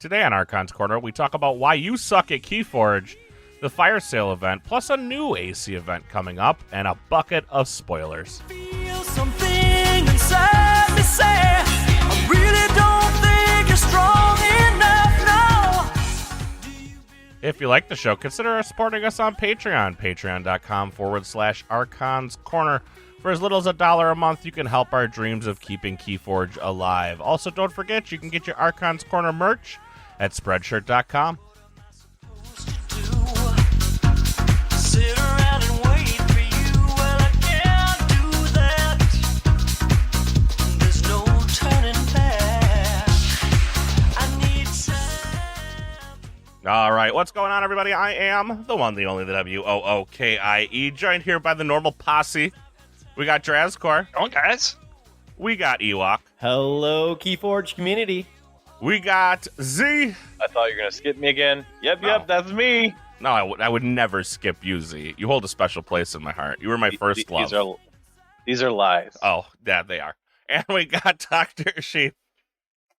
Today on Archon's Corner, we talk about why you suck at KeyForge, the fire sale event, plus a new AC event coming up, and a bucket of spoilers. Feel something inside me say, I really don't think you're strong enough now. If you like the show, consider supporting us on Patreon, patreon.com/Archon's Corner. For as little as $1 a month, you can help our dreams of keeping KeyForge alive. Also, don't forget, you can get your Archon's Corner merch at Spreadshirt.com. Sit around and wait for you. Well, I can't do that. There's no turning back. I need time. All right, what's going on, everybody? I am the one, the only, the WOOKIE, joined here by the normal posse. We got Drazcore. Oh, guys. We got Ewok. Hello, KeyForge community. We got Z. I thought you were going to skip me again. Yep, No. that's me. No, I would never skip you, Z. You hold a special place in my heart. You were my first love. These are lies. Oh, yeah, they are. And we got Dr. Sheep.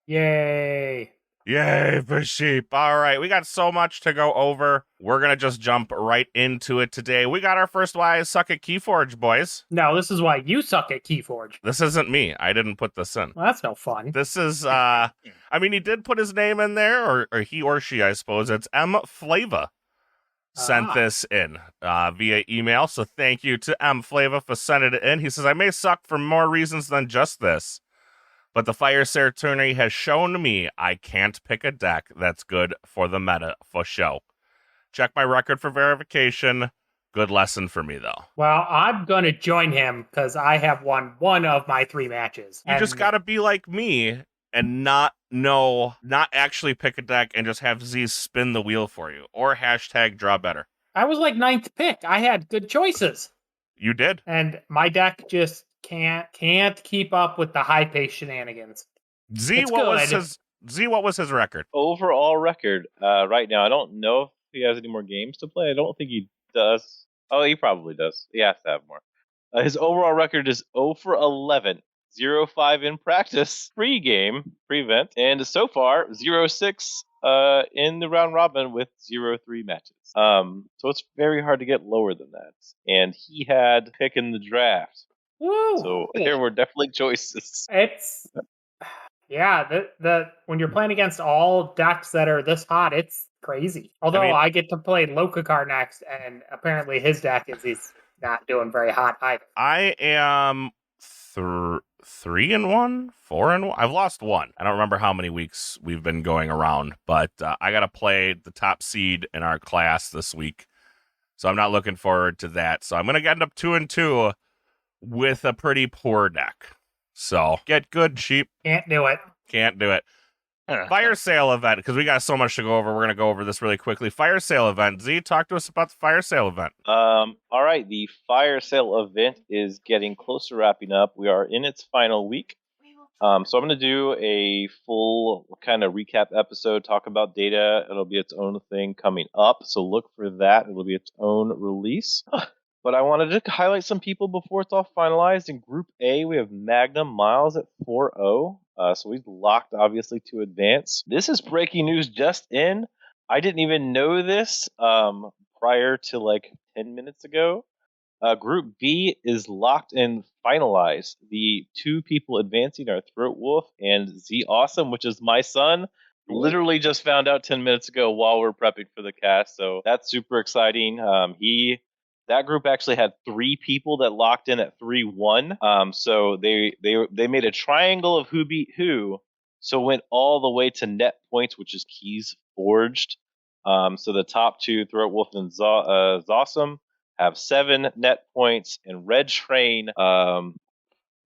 Yay. Yay for sheep. All right, we got so much to go over. We're going to just jump right into it today. We got our first Why I Suck at KeyForge, boys. No, this is why you suck at KeyForge. This isn't me. I didn't put this in. Well, that's no fun. This is, I mean, he did put his name in there, or he or she, I suppose. It's M. Flava sent this in via email. So thank you to M. Flava for sending it in. He says, I may suck for more reasons than just this, but the Fire Sale tourney has shown me I can't pick a deck that's good for the meta for show. Check my record for verification. Good lesson for me, though. Well, I'm going to join him because I have won one of my 3 matches. You just got to be like me and not actually pick a deck and just have Z spin the wheel for you. Or hashtag draw better. I was like 9th pick. I had good choices. You did. And my deck just can't keep up with the high pace shenanigans. Z, what was his record? Overall record right now, I don't know if he has any more games to play. I don't think he does. Oh, he probably does. He has to have more. His overall record is 0 for 11. 0-5 in practice, pre-game, pre-event, and so far 0-6 in the round robin with 0-3 matches. So it's very hard to get lower than that. And he had pick in the draft. Woo! So there were definitely choices. It's the when you're playing against all decks that are this hot, it's crazy. Although I get to play Lokakar next, and apparently his deck is not doing very hot either. I am 3-1, 4-1. I've lost 1. I don't remember how many weeks we've been going around, but I got to play the top seed in our class this week, so I'm not looking forward to that. So I'm going to end up 2-2 with a pretty poor deck. So get good, sheep. Can't do it. Fire sale event, because we got so much to go over. We're going to go over this really quickly. Fire sale event. Z, talk to us about the fire sale event. All right, the fire sale event is getting close to wrapping up. We are in its final week. So I'm going to do a full kind of recap episode, talk about data. It'll be its own thing coming up, so look for that. It'll be its own release. But I wanted to highlight some people before it's all finalized. In Group A, we have Magnum Miles at 4-0. So we've locked, obviously, to advance. This is breaking news just in. I didn't even know this prior to like 10 minutes ago. Group B is locked and finalized. The 2 people advancing are Throat Wolf and Z Awesome, which is my son. Literally just found out 10 minutes ago while we're prepping for the cast. So that's super exciting. That group actually had 3 people that locked in at 3-1. So they made a triangle of who beat who. So went all the way to net points, which is keys forged. So the top 2, Throat Wolf and Zawsome, have 7 net points. And Red Train,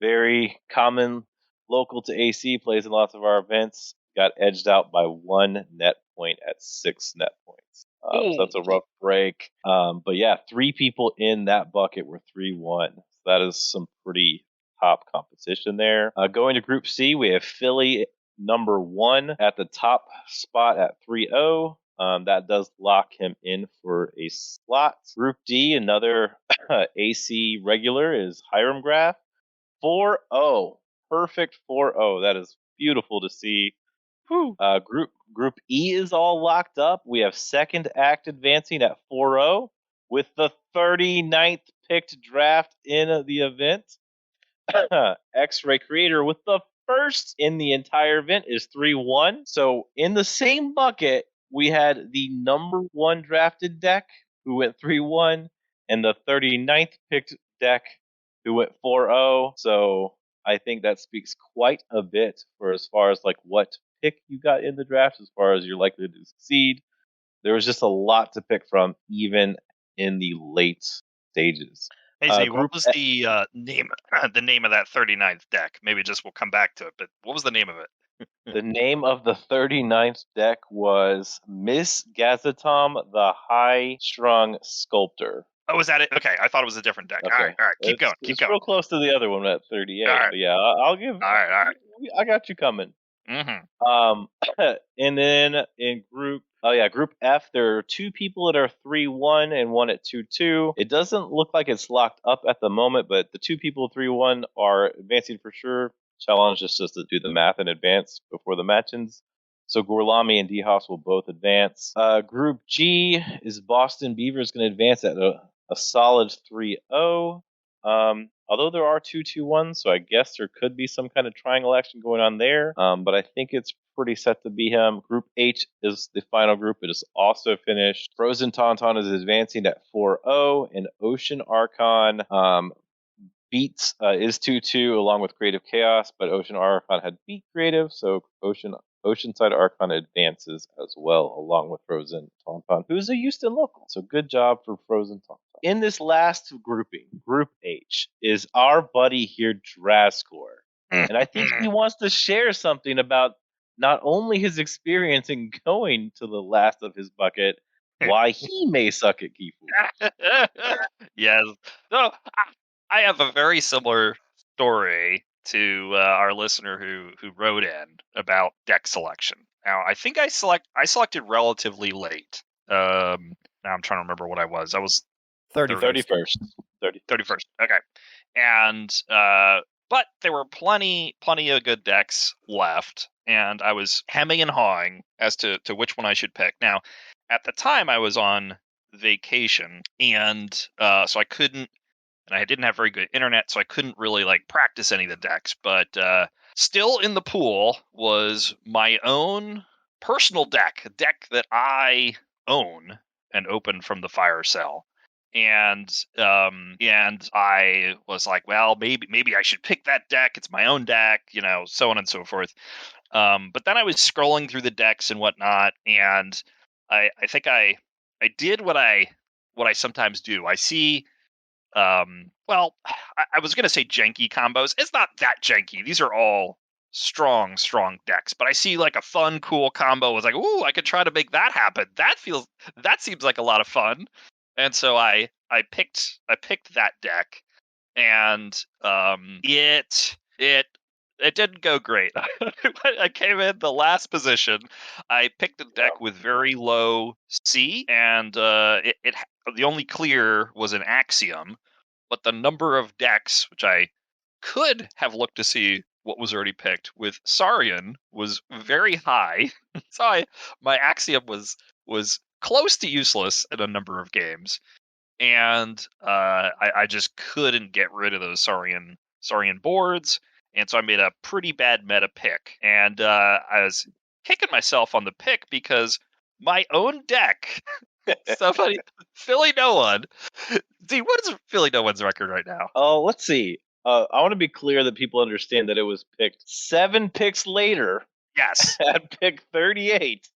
very common, local to AC, plays in lots of our events, got edged out by 1 net point at 6 net points. So that's a rough break. But yeah, 3 people in that bucket were 3-1. So that is some pretty top competition there. Going to Group C, we have Philly number 1 at the top spot at 3-0. That does lock him in for a slot. Group D, another AC regular, is Hiram Graph. 4-0. Perfect 4-0. That is beautiful to see. Whew. Group E is all locked up. We have second act advancing at 4-0 with the 39th picked draft in the event. X-Ray Creator with the first in the entire event is 3-1. So in the same bucket, we had the number 1 drafted deck who went 3-1 and the 39th picked deck who went 4-0. So I think that speaks quite a bit for as far as like what pick you got in the draft, as far as you're likely to succeed. There was just a lot to pick from, even in the late stages. Hey, Z, what was the name? The name of that 39th deck? Maybe just we'll come back to it. But what was the name of it? The name of the 39th deck was Miss Gazatom, the High Strung Sculptor. Oh, was that it? Okay, I thought it was a different deck. Okay. All right. Keep going. It's real close to the other one at 38. All right. But yeah, I'll give. All right. I got you coming. Mm-hmm. And then in Group F, there are 2 people that are 3-1 and 1 at 2-2. It doesn't look like it's locked up at the moment, but the 2 people 3-1 are advancing for sure. Challenge is just to do the math in advance before the match-ins. So Gorlami and D-House will both advance. Group G is Boston Beavers going to advance at a solid 3-0. Although there are 2-2-1s, so I guess there could be some kind of triangle action going on there. But I think it's pretty set to be him. Group H is the final group. It is also finished. Frozen Tauntaun is advancing at 4-0, and Ocean Archon beats is 2-2 along with Creative Chaos, but Ocean Archon had beat Creative, so Oceanside Archon advances as well, along with Frozen Tauntaun, who's a Houston local. So good job for Frozen Tauntaun. In this last grouping, Group H, is our buddy here, Drazcor. And I think he wants to share something about not only his experience in going to the last of his bucket, why he may suck at KeyForge. Yes. No, I have a very similar story to our listener who wrote in about deck selection. Now, I think I selected relatively late. Now I'm trying to remember what I was. I was 31st. Okay. And but there were plenty of good decks left, and I was hemming and hawing as to which one I should pick. Now, at the time I was on vacation, and so I couldn't, and I didn't have very good internet, so I couldn't really like practice any of the decks. But still in the pool was my own personal deck, a deck that I own and open from the fire cell. And I was like, well, maybe I should pick that deck. It's my own deck, so on and so forth. But then I was scrolling through the decks and whatnot, and I think I did what I sometimes do. I see, I was going to say janky combos. It's not that janky. These are all strong decks. But I see like a fun, cool combo. I was like, ooh, I could try to make that happen. That seems like a lot of fun. And so I picked that deck, and it didn't go great. I came in the last position. I picked a deck with very low C, and the only clear was an Axiom, but the number of decks, which I could have looked to see what was already picked with Saurian, was very high. So my Axiom was close to useless in a number of games, and I just couldn't get rid of those Saurian boards, and so I made a pretty bad meta pick, and I was kicking myself on the pick because my own deck, Philly No One. See, what is Philly No One's record right now? Oh, let's see. I want to be clear that people understand that it was picked 7 picks later. Yes, at pick 38.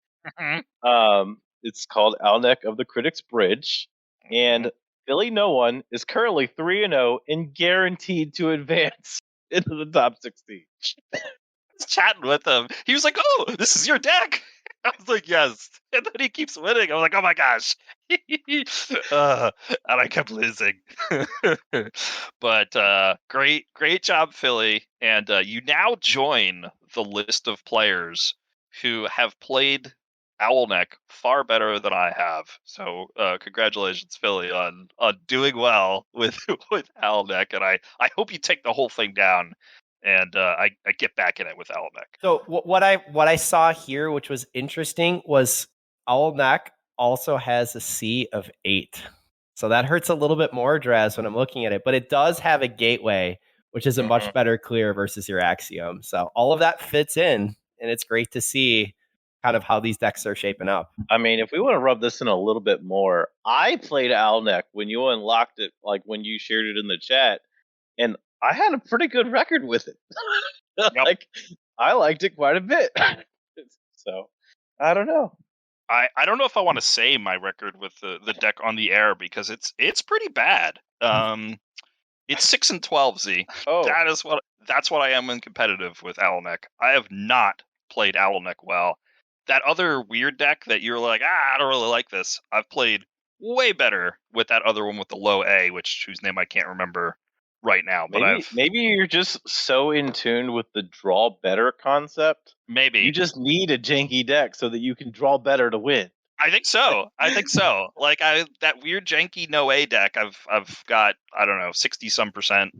It's called Alnek of the Critics Bridge, and Philly No One is currently 3-0 and guaranteed to advance into the top 16. I was chatting with him. He was like, "Oh, this is your deck." I was like, "Yes," and then he keeps winning. I was like, "Oh my gosh!" And I kept losing. But great job, Philly, and you now join the list of players who have played Owlneck far better than I have. So congratulations, Philly, on doing well with Owlneck, and I hope you take the whole thing down and I get back in it with Almec. So what I saw here, which was interesting, was Almec also has a C of 8. So that hurts a little bit more, Draz, when I'm looking at it. But it does have a gateway, which is a much better clear versus your Axiom. So all of that fits in, and it's great to see kind of how these decks are shaping up. I mean, if we want to rub this in a little bit more, I played Alnec when you unlocked it, like when you shared it in the chat, and I had a pretty good record with it. Like, I liked it quite a bit. So, I don't know. I don't know if I want to say my record with the deck on the air because it's pretty bad. It's 6-12, Z. Oh, That's what I am in competitive with Alnec. I have not played Alnec well. That other weird deck that you're like, I don't really like this. I've played way better with that other one with the low A, whose name I can't remember right now. But maybe you're just so in tune with the draw better concept. Maybe you just need a janky deck so that you can draw better to win. I think so. Like that weird janky no A deck, I've got, I don't know, 60-some%,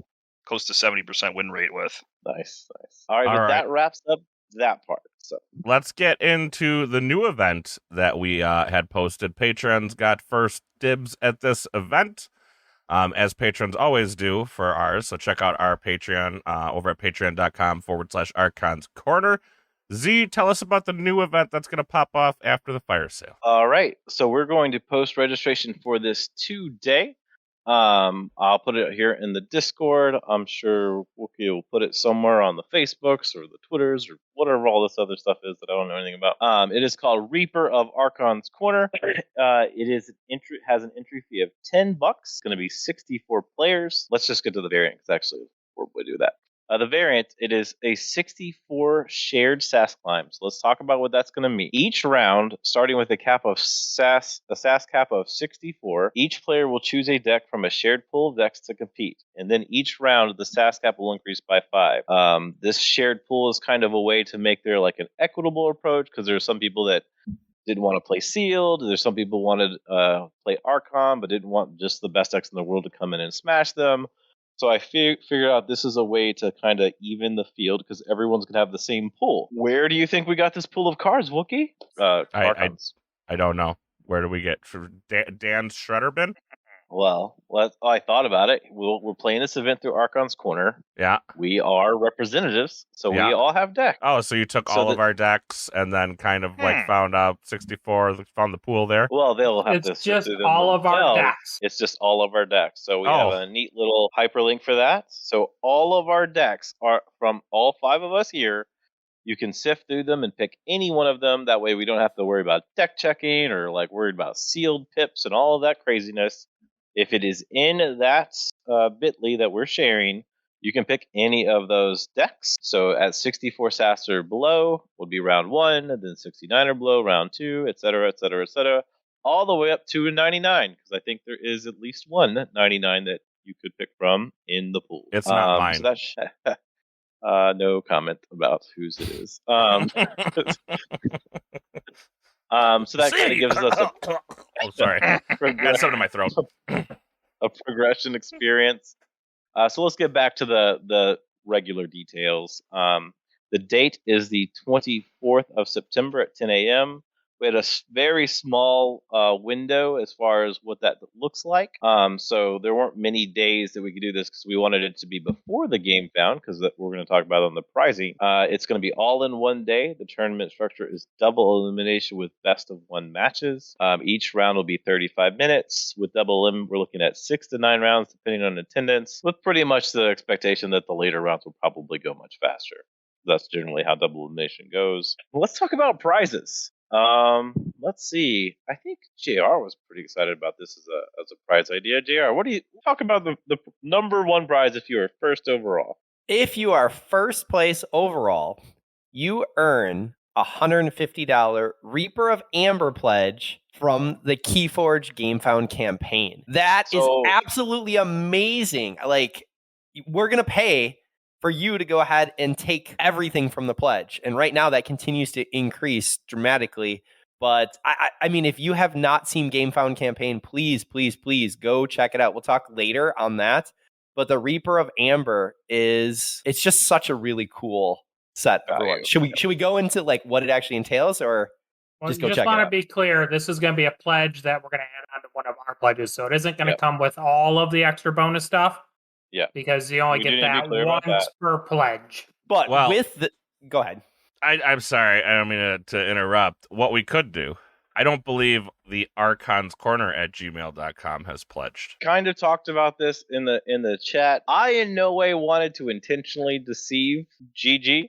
close to 70% win rate with. Nice. All right, that wraps up that part. So let's get into the new event that we had posted. Patrons got first dibs at this event, as patrons always do for ours. So check out our Patreon over at patreon.com/Archons Corner. Z, tell us about the new event that's going to pop off after the fire sale. All right. So we're going to post registration for this today. I'll put it here in the Discord. I'm sure Wookie will put it somewhere on the Facebooks or the Twitters or whatever all this other stuff is that I don't know anything about. It is called Reaper of Archon's Corner. Has an entry fee of $10. It's going to be 64 players. Let's just get to the variant because actually before we do that. The variant, it is a 64 shared SAS climb. So let's talk about what that's going to mean. Each round, starting with a SAS cap of 64, each player will choose a deck from a shared pool of decks to compete. And then each round, the SAS cap will increase by 5. This shared pool is kind of a way to make there like an equitable approach because there are some people that didn't want to play Sealed. There's some people wanted to play Archon, but didn't want just the best decks in the world to come in and smash them. So I figured out this is a way to kind of even the field because everyone's going to have the same pool. Where do you think we got this pool of cards, Wookie? I don't know. Where do we get Dan's Shredder bin? Well, I thought about it. We're playing this event through Archon's Corner. Yeah. We are representatives, so we all have decks. Oh, so you took all of our decks and then kind of like found out 64, found the pool there? Well, they'll have It's just all of our decks. It's just all of our decks. So we have a neat little hyperlink for that. So all of our decks are from all 5 of us here. You can sift through them and pick any one of them. That way we don't have to worry about deck checking or like worried about sealed pips and all of that craziness. If it is in that bit.ly that we're sharing, you can pick any of those decks. So at 64 SAS or below would be round 1, then 69 or below, round 2, etc., etc., etc., all the way up to 99, because I think there is at least one 99 that you could pick from in the pool. It's not mine. So that's no comment about whose it is. So that kind of gives us sorry. Got something in my throat. A progression experience. So let's get back to the regular details. The date is the 24th of September at 10 a.m. We had a very small window as far as what that looks like. So there weren't many days that we could do this because we wanted it to be before the Gamefound, because we're going to talk about it on the pricing. It's going to be all in one day. The tournament structure is double elimination with best of 1 matches. Each round will be 35 minutes. With double elim, we're looking at 6 to 9 rounds, depending on attendance, with pretty much the expectation that the later rounds will probably go much faster. That's generally how double elimination goes. Let's talk about prizes. Let's see. I think JR was pretty excited about this as a prize idea. JR, what do you talk about the number 1 prize if you are first overall? If you are first place overall, you earn $150 Reaper of Aember pledge from the KeyForge Gamefound campaign. That is absolutely amazing. Like, we're going to pay for you to go ahead and take everything from the pledge. And right now that continues to increase dramatically. But I mean, if you have not seen Gamefound campaign, please go check it out. We'll talk later on that. but the Reaper of Aember it's just such a really cool set. Value. Should we go into like what it actually entails, or Well, just go just check it want to out? be clear, this is going to be a pledge that we're going to add on to one of our pledges, so it isn't going to Yep. come with all of the extra bonus stuff. Yeah. Because you only We do get need to be that clear about once that. per pledge. But Well- with the go ahead. I'm sorry, I don't mean to interrupt. What we could do, I don't believe the Archons Corner at gmail.com has pledged. Kind of talked about this in the chat. I in no way wanted to intentionally deceive GG.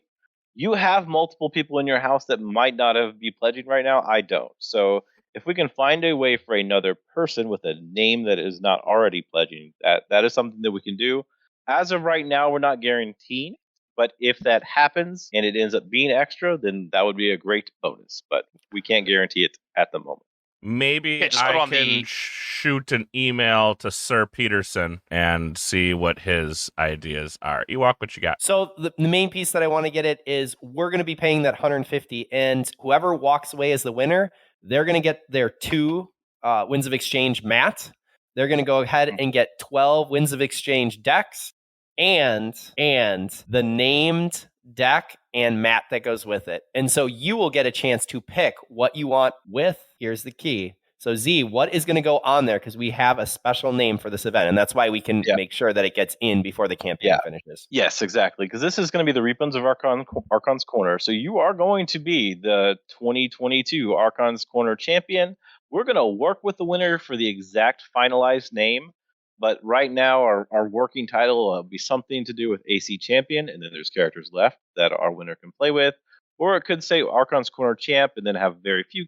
You have multiple people in your house that might not be pledging right now. I don't. So if we can find a way for another person with a name that is not already pledging, that is something that we can do. As of right now, we're not guaranteeing. But if that happens and it ends up being extra, then that would be a great bonus. But we can't guarantee it at the moment. Maybe Yeah, just put I on can the- shoot an email to Sir Peterson and see what his ideas are. Ewok, what you got? So the main piece that I want to get at is we're going to be paying that 150, and whoever walks away as the winner, they're going to get their 2 Winds of Exchange mat. They're going to go ahead and get 12 Winds of Exchange decks and the named deck and mat that goes with it. And so you will get a chance to pick what you want with, here's the key. So Z, what is going to go on there? Because we have a special name for this event, and that's why we can make sure that it gets in before the campaign finishes. Yes, exactly. Because this is going to be the Reapons of Archon's Corner. So you are going to be the 2022 Archon's Corner champion. We're going to work with the winner for the exact finalized name. But right now, our working title will be something to do with AC Champion, and then there's characters left that our winner can play with. Or it could say Archon's Corner Champ, and then have very few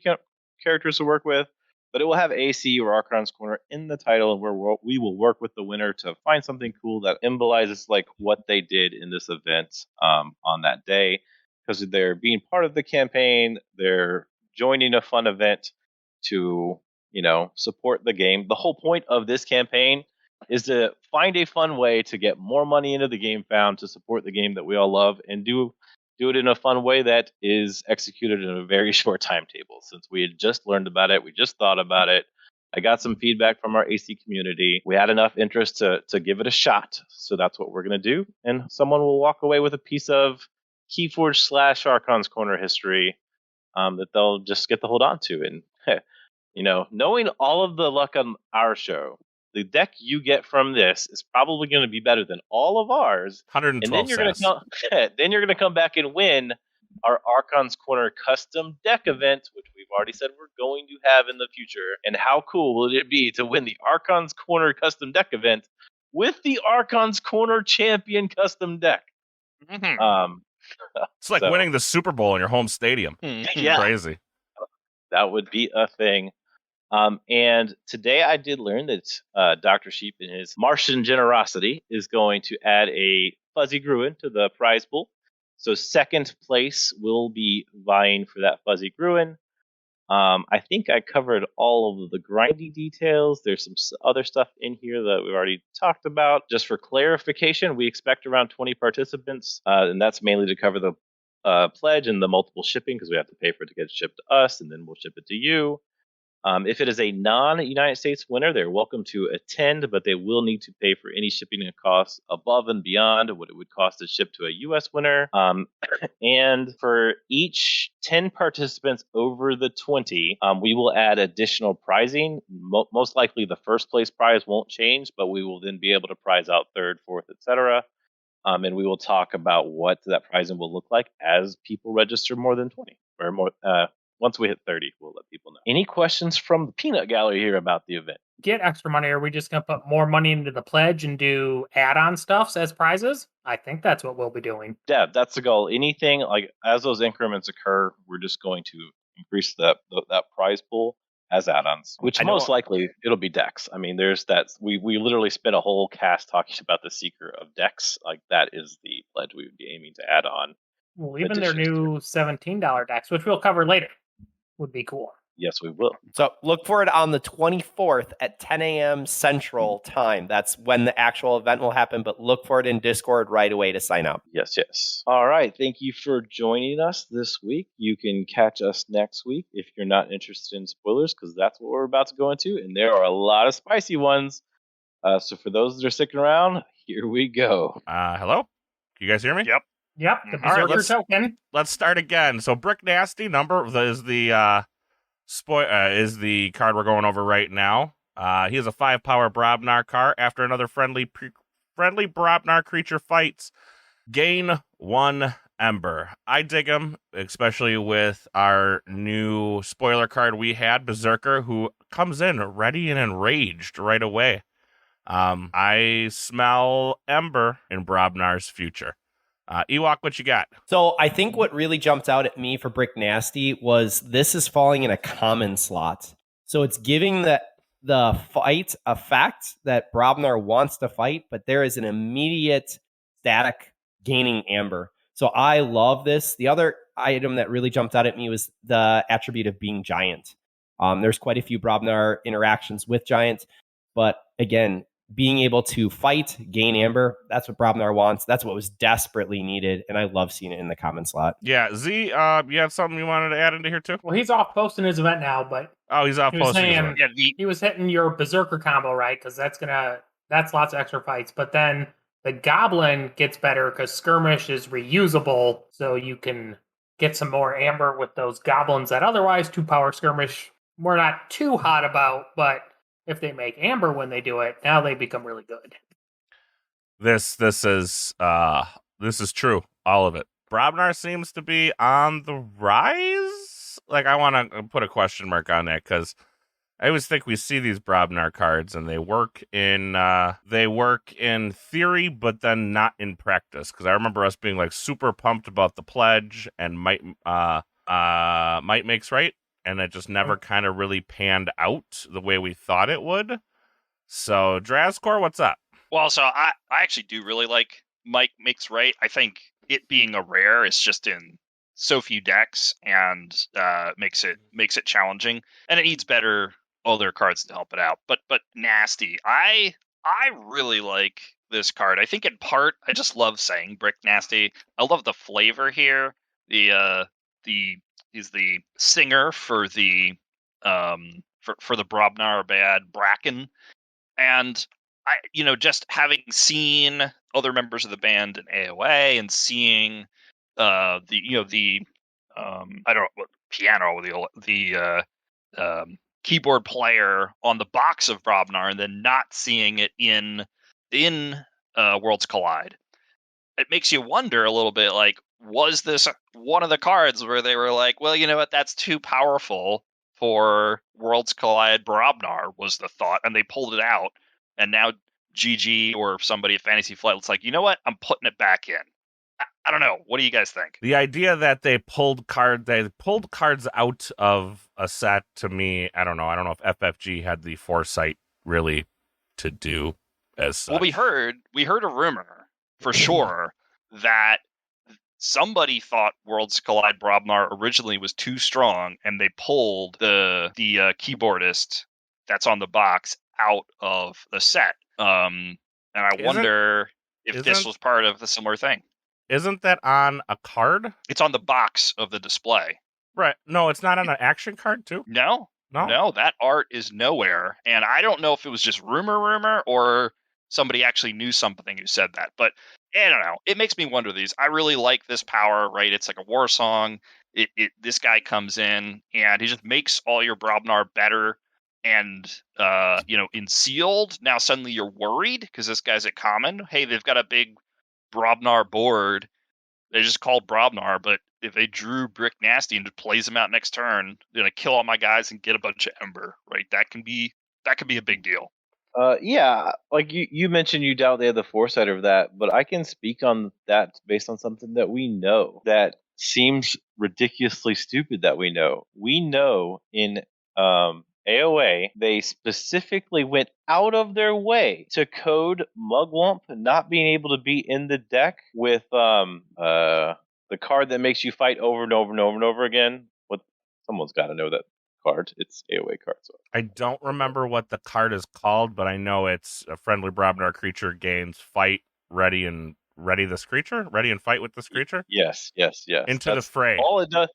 characters to work with. But it will have AC or Archon's Corner in the title, and where we will work with the winner to find something cool that symbolizes like what they did in this event on that day. Because they're being part of the campaign, they're joining a fun event to, support the game. The whole point of this campaign is to find a fun way to get more money into the Gamefound to support the game that we all love, and do it in a fun way that is executed in a very short timetable. Since we had just learned about it, we just thought about it. I got some feedback from our AC community. We had enough interest to give it a shot. So that's what we're going to do. And someone will walk away with a piece of KeyForge / Archon's Corner history that they'll just get to hold on to. And, knowing all of the luck on our show, the deck you get from this is probably going to be better than all of ours. 112 And then you're going to come back and win our Archon's Corner custom deck event, which we've already said we're going to have in the future. And how cool will it be to win the Archon's Corner custom deck event with the Archon's Corner champion custom deck? Mhm. It's like winning the Super Bowl in your home stadium. Yeah. Crazy. That would be a thing. And today I did learn that Dr. Sheep, in his Martian generosity, is going to add a Fuzzy Gruen to the prize pool. So second place will be vying for that Fuzzy Gruen. I think I covered all of the grinding details. There's some other stuff in here that we've already talked about. Just for clarification, we expect around 20 participants, and that's mainly to cover the pledge and the multiple shipping, because we have to pay for it to get shipped to us, and then we'll ship it to you. If it is a non-United States winner, they're welcome to attend, but they will need to pay for any shipping and costs above and beyond what it would cost to ship to a U.S. winner. And for each 10 participants over the 20, we will add additional prizing. Most likely the first place prize won't change, but we will then be able to prize out third, fourth, etc. And we will talk about what that prizing will look like as people register more than 20 or more. Once we hit 30, we'll let people know. Any questions from the peanut gallery here about the event? Get extra money, or are we just going to put more money into the pledge and do add-on stuffs as prizes? I think that's what we'll be doing. Yeah, that's the goal. Anything, like, as those increments occur, we're just going to increase that prize pool as add-ons, which most likely it'll be decks. I mean, there's that. We literally spent a whole cast talking about the Seeker of decks. Like, that is the pledge we would be aiming to add on. Well, even their new $17 decks, which we'll cover later, would be cool. Yes, we will. So look for it on the 24th at 10 a.m. Central Time. That's when the actual event will happen, but look for it in Discord right away to sign up. Yes. All right. Thank you for joining us this week. You can catch us next week if you're not interested in spoilers, because that's what we're about to go into, and there are a lot of spicy ones. So for those that are sticking around, Here we go. Hello? Can you guys hear me? Yep. Yep, the All right, Berserker token. Let's start again. So Brick Nasty is the is the card we're going over right now. He is a 5-power Brobnar card. After another friendly Brobnar creature fights, gain 1 Aember. I dig him, especially with our new spoiler card we had, Berserker, who comes in ready and enraged right away. I smell Aember in Brobnar's future. Ewok, what you got? So I think what really jumped out at me for Brick Nasty was this is falling in a common slot. So it's giving the fight effect that Brobnar wants to fight, but there is an immediate static gaining Aember. So I love this. The other item that really jumped out at me was the attribute of being giant. There's quite a few Brobnar interactions with giant, but again, being able to fight, gain Aember, that's what Brobnar wants. That's what was desperately needed, and I love seeing it in the common slot. Yeah, Z, you had something you wanted to add into here too? Well, he's off posting his event now, but Oh, he's off he was posting. his saying work. Yeah, he was hitting your Berserker combo, right? Because that's lots of extra fights. But then the Goblin gets better because Skirmish is reusable, so you can get some more Aember with those Goblins that otherwise 2-power Skirmish we're not too hot about, but if they make Aember when they do it, now they become really good. This is true. All of it. Brobnar seems to be on the rise. Like, I want to put a question mark on that because I always think we see these Brobnar cards and they work in theory, but then not in practice. Because I remember us being like super pumped about the pledge and might makes right, and it just never kind of really panned out the way we thought it would. So, Drazcor, what's up? Well, so I actually do really like Mike Makes Right. I think it being a rare is just in so few decks and makes it challenging, and it needs better other cards to help it out. But Nasty, I really like this card. I think in part I just love saying Brick Nasty. I love the flavor here. He's the singer for the for the Brobnar Bad Bracken, and I just having seen other members of the band in AOA and seeing I don't know what piano, the keyboard player on the box of Brobnar, and then not seeing it in Worlds Collide. It makes you wonder a little bit, like, was this one of the cards where they were like, well, you know what, that's too powerful for Worlds Collide Brobnar, was the thought, and they pulled it out, and now GG or somebody at Fantasy Flight was like, you know what, I'm putting it back in. I don't know. What do you guys think? The idea that they pulled cards out of a set, to me, I don't know. I don't know if FFG had the foresight really to do as such. Well, we heard a rumor for sure that somebody thought Worlds Collide Brobnar originally was too strong, and they pulled the keyboardist that's on the box out of the set. And I wonder if this was part of the similar thing. Isn't that on a card? It's on the box of the display. Right. No, it's not on an action card, too? No, that art is nowhere. And I don't know if it was just rumor or somebody actually knew something who said that. But I don't know. It makes me wonder these. I really like this power, right? It's like a war song. This guy comes in and he just makes all your Brobnar better. And, Unsealed, now suddenly you're worried because this guy's at common. Hey, they've got a big Brobnar board. They just called Brobnar, but if they drew Brick Nasty and just plays him out next turn, they're gonna kill all my guys and get a bunch of Aember, right? That can be a big deal. Yeah, like you mentioned, you doubt they had the foresight of that, but I can speak on that based on something that we know that seems ridiculously stupid that we know. We know in AOA, they specifically went out of their way to code Mugwump not being able to be in the deck with the card that makes you fight over and over and over and over again. Someone's got to know that card. It's AOA card. So. I don't remember what the card is called, but I know it's a friendly Brobnar creature gains fight, ready and fight with this creature. Yes. Into the fray. All it does.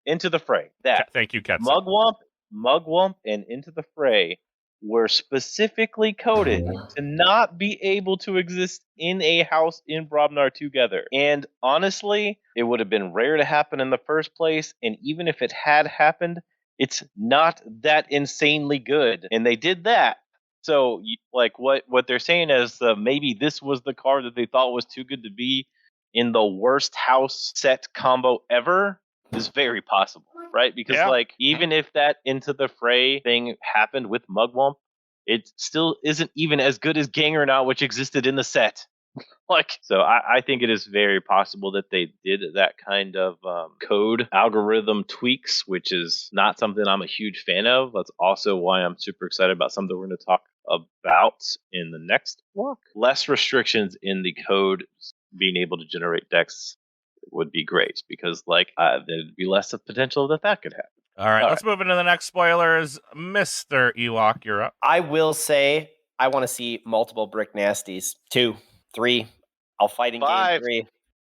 Into the fray. That. Thank you, Ketsa. Mugwump and Into the Fray were specifically coded to not be able to exist in a house in Brobnar together. And honestly, it would have been rare to happen in the first place, and even if it had happened, it's not that insanely good. And they did that. So, like, what they're saying is maybe this was the card that they thought was too good to be in the worst house set combo ever is very possible, right? Because, like, even if that Into the Fray thing happened with Mugwump, it still isn't even as good as Gangernaut, which existed in the set. Like, so I think it is very possible that they did that kind of code algorithm tweaks, which is not something I'm a huge fan of. That's also why I'm super excited about something we're going to talk about in the next block. Less restrictions in the code being able to generate decks would be great, because like there'd be less of potential that could happen. All right, let's move into the next spoilers. Mr. Ewok Europe. I will say I want to see multiple brick nasties. 2, 3. I'll fight in 5. game 3.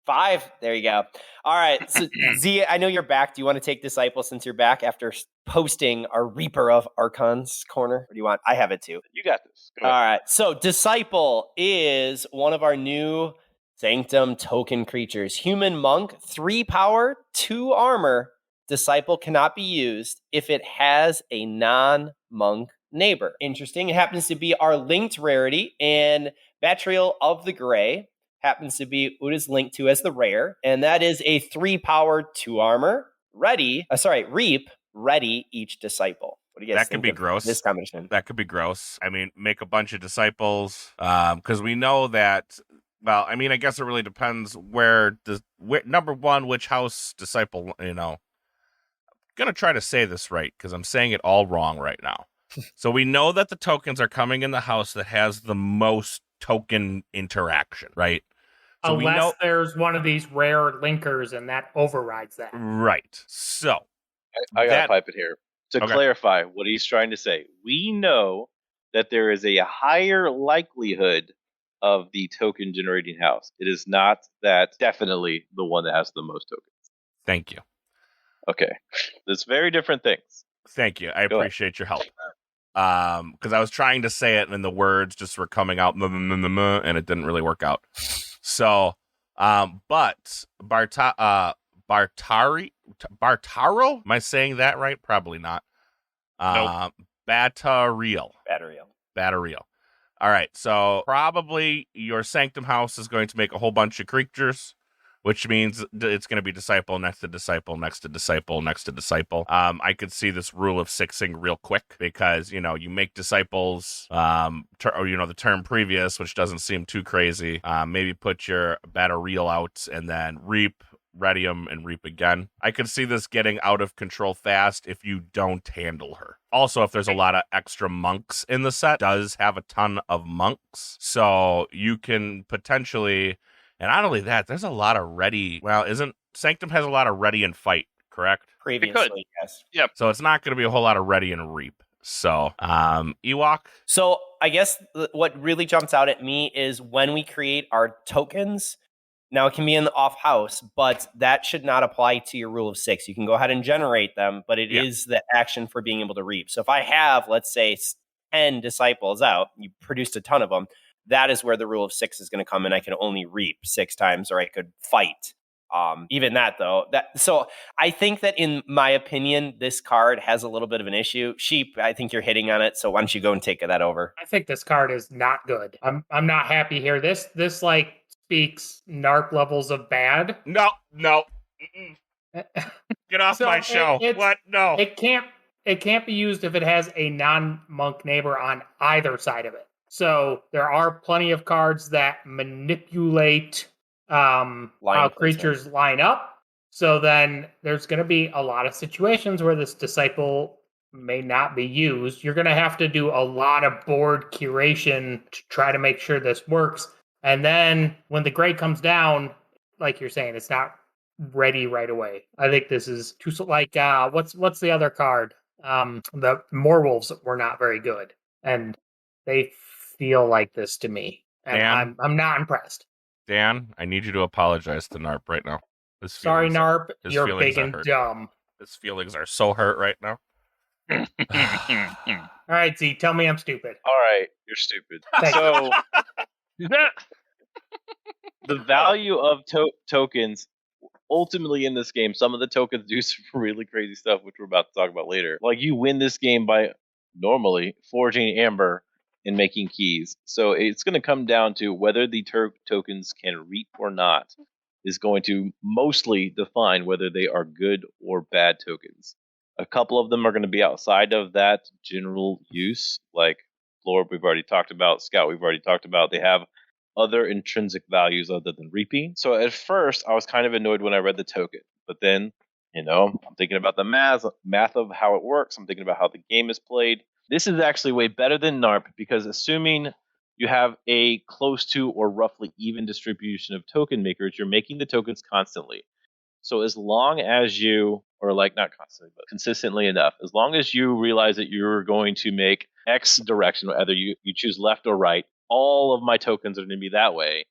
5. There you go. All right. So Z, I know you're back. Do you want to take Disciple since you're back after posting our Reaper of Archons corner? Or do you want? I have it too. You got this. Go All ahead. right. So Disciple is one of our new Sanctum token creatures. Human monk, 3 power, 2 armor. Disciple cannot be used if it has a non-monk neighbor. Interesting. It happens to be our linked rarity, and Batriel of the Gray happens to be Uda's linked to as the rare, and that is a 3 power, 2 armor, reap, ready each disciple. What do you guys That think could be of gross. this combination? That could be gross. I mean, make a bunch of disciples, because we know that. Well, I mean, I guess it really depends number one, which house disciple. Gonna try to say this right because I'm saying it all wrong right now. So we know that the tokens are coming in the house that has the most token interaction, right? So Unless there's one of these rare linkers and that overrides that. Right. So I gotta pipe it here. To Okay. clarify what he's trying to say, we know that there is a higher likelihood of the token generating house. It is not that definitely the one that has the most tokens. Thank you. Okay. There's very different things. Thank you. I Go ahead. appreciate your help. Because I was trying to say it and the words just were coming out and it didn't really work out. So, but Bartaro, am I saying that right? Probably not. Nope. Batariel. All right, so probably your Sanctum house is going to make a whole bunch of creatures, which means it's going to be disciple next to disciple next to disciple next to disciple. I could see this rule of 6ing real quick because, you make disciples, the turn previous, which doesn't seem too crazy. Maybe put your Batariel out and then reap, Redium, and reap again. I could see this getting out of control fast if you don't handle her. Also, if there's a lot of extra monks in the set, does have a ton of monks, so you can potentially, and not only that, there's a lot of ready. Well, Sanctum has a lot of ready and fight, correct? Previously, yes. Yep. So it's not going to be a whole lot of ready and reap. So, Ewok. So I guess what really jumps out at me is when we create our tokens. Now, it can be in the off house, but that should not apply to your rule of 6. You can go ahead and generate them, but it is the action for being able to reap. So if I have, let's say, 10 disciples out, you produced a ton of them, that is where the rule of 6 is going to come in. I can only reap 6 times, or I could fight. Even that, though. So I think that, in my opinion, this card has a little bit of an issue. Sheep, I think you're hitting on it, so why don't you go and take that over? I think this card is not good. I'm not happy here. This speaks NARP levels of bad. No. Get off my show. What? No. It can't be used if it has a non-monk neighbor on either side of it. So there are plenty of cards that manipulate how creatures line up. So then there's going to be a lot of situations where this disciple may not be used. You're going to have to do a lot of board curation to try to make sure this works. And then when the grade comes down, like you're saying, it's not ready right away. I think this is too what's the other card? The Moorwolves were not very good, and they feel like this to me, and Dan? I'm not impressed. Dan, I need you to apologize to NARP right now. Sorry, NARP, his you're feelings big are and hurt. dumb. His feelings are so hurt right now. All right, Z, tell me I'm stupid. All right, you're stupid. Thank So the value of tokens ultimately in this game, some of the tokens do some really crazy stuff, which we're about to talk about later. Like you win this game by normally forging Aember and making keys. So it's going to come down to whether the tokens can reap or not is going to mostly define whether they are good or bad tokens. A couple of them are going to be outside of that general use, like Lord we've already talked about, Scout we've already talked about. They have other intrinsic values other than reaping. So at first, I was kind of annoyed when I read the token, but then, I'm thinking about the math of how it works. I'm thinking about how the game is played. This is actually way better than NARP because assuming you have a close to or roughly even distribution of token makers, you're making the tokens constantly. So as long as you, or like not constantly, but consistently enough, as long as you realize that you're going to make X direction, whether you choose left or right, all of my tokens are going to be that way.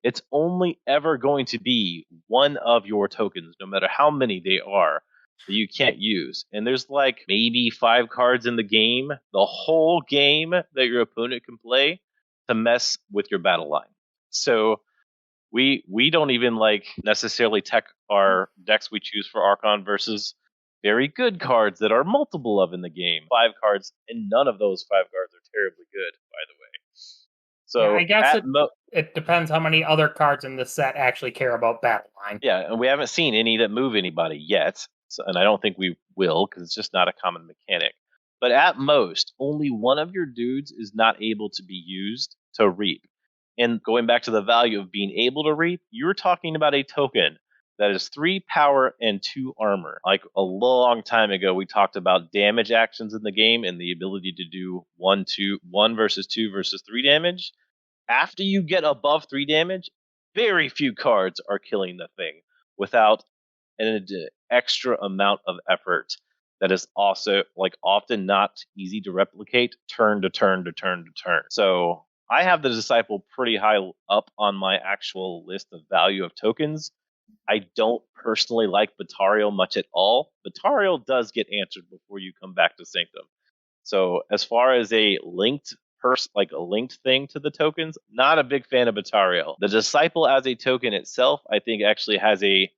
It's only ever going to be one of your tokens, no matter how many they are, that you can't use. And there's like maybe 5 cards in the game, the whole game that your opponent can play to mess with your battle line. So we don't even like necessarily tech our decks we choose for Archon versus very good cards that are multiple of in the game. 5 cards, and none of those 5 cards are terribly good, by the way. So yeah, I guess it depends how many other cards in the set actually care about battle line. Yeah, and we haven't seen any that move anybody yet, and I don't think we will because it's just not a common mechanic. But at most, only one of your dudes is not able to be used to reap. And going back to the value of being able to reap, you're talking about a token that is 3 power and 2 armor. Like a long time ago, we talked about damage actions in the game and the ability to do 1 versus 2 versus 3 damage. After you get above 3 damage, very few cards are killing the thing without an extra amount of effort that is also like often not easy to replicate turn to turn to turn to turn. So I have the Disciple pretty high up on my actual list of value of tokens. I don't personally like Batarial much at all. Batarial does get answered before you come back to Sanctum. So as far as a linked thing to the tokens, not a big fan of Batarial. The Disciple as a token itself, I think actually has a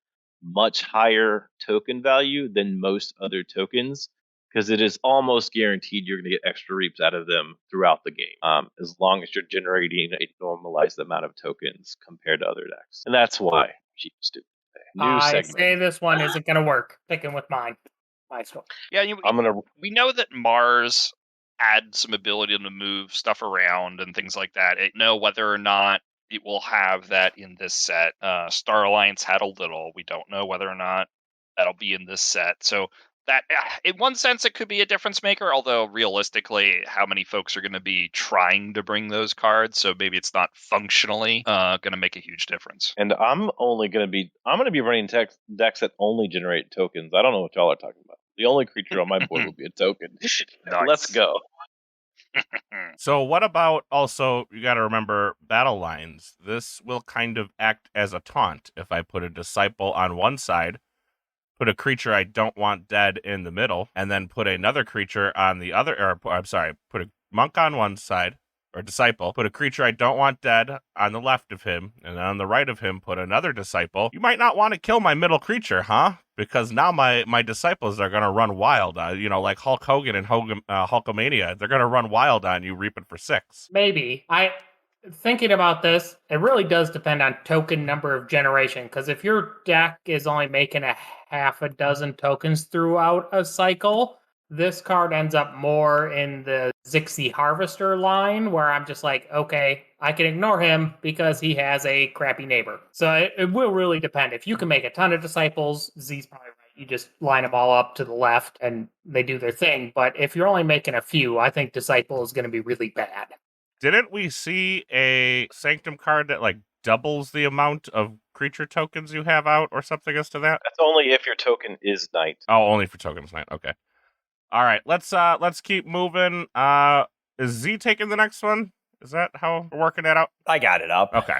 much higher token value than most other tokens, because it is almost guaranteed you're going to get extra reaps out of them throughout the game, as long as you're generating a normalized amount of tokens compared to other decks. And that's why she's stupid. New segment. Say this one isn't going to work. Sticking with mine. My story. Yeah, we know that Mars adds some ability to move stuff around and things like that. I know whether or not it will have that in this set. Star Alliance had a little. We don't know whether or not that'll be in this set. So that, in one sense, it could be a difference maker, although realistically, how many folks are going to be trying to bring those cards? So maybe it's not functionally going to make a huge difference. And I'm going to be running decks that only generate tokens. I don't know what y'all are talking about. The only creature on my board will be a token. Nice. Let's go. So what about also, you got to remember battle lines. This will kind of act as a taunt. If I put a Disciple on one side, put a creature I don't want dead in the middle, and then put another creature on the other, put a monk on one side, or Disciple, put a creature I don't want dead on the left of him, and then on the right of him, put another Disciple. You might not want to kill my middle creature, huh? Because now my Disciples are going to run wild. Like Hulk Hogan and Hulkamania, they're going to run wild on you, reaping for 6. Maybe. Thinking about this, it really does depend on token number of generation, because if your deck is only making a half a dozen tokens throughout a cycle, this card ends up more in the Zixi Harvester line, where I'm just like, okay, I can ignore him because he has a crappy neighbor. So it will really depend. If you can make a ton of Disciples, Z's probably right. You just line them all up to the left and they do their thing. But if you're only making a few, I think Disciple is going to be really bad. Didn't we see a Sanctum card that like doubles the amount of creature tokens you have out or something as to that? That's only if your token is Knight. Oh, only for tokens Knight. Okay. All right, let's keep moving. Is Z taking the next one? Is that how we're working that out? I got it up. Okay.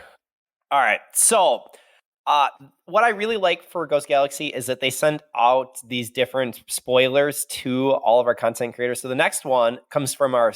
All right. So What I really like for Ghost Galaxy is that they send out these different spoilers to all of our content creators. So the next one comes from our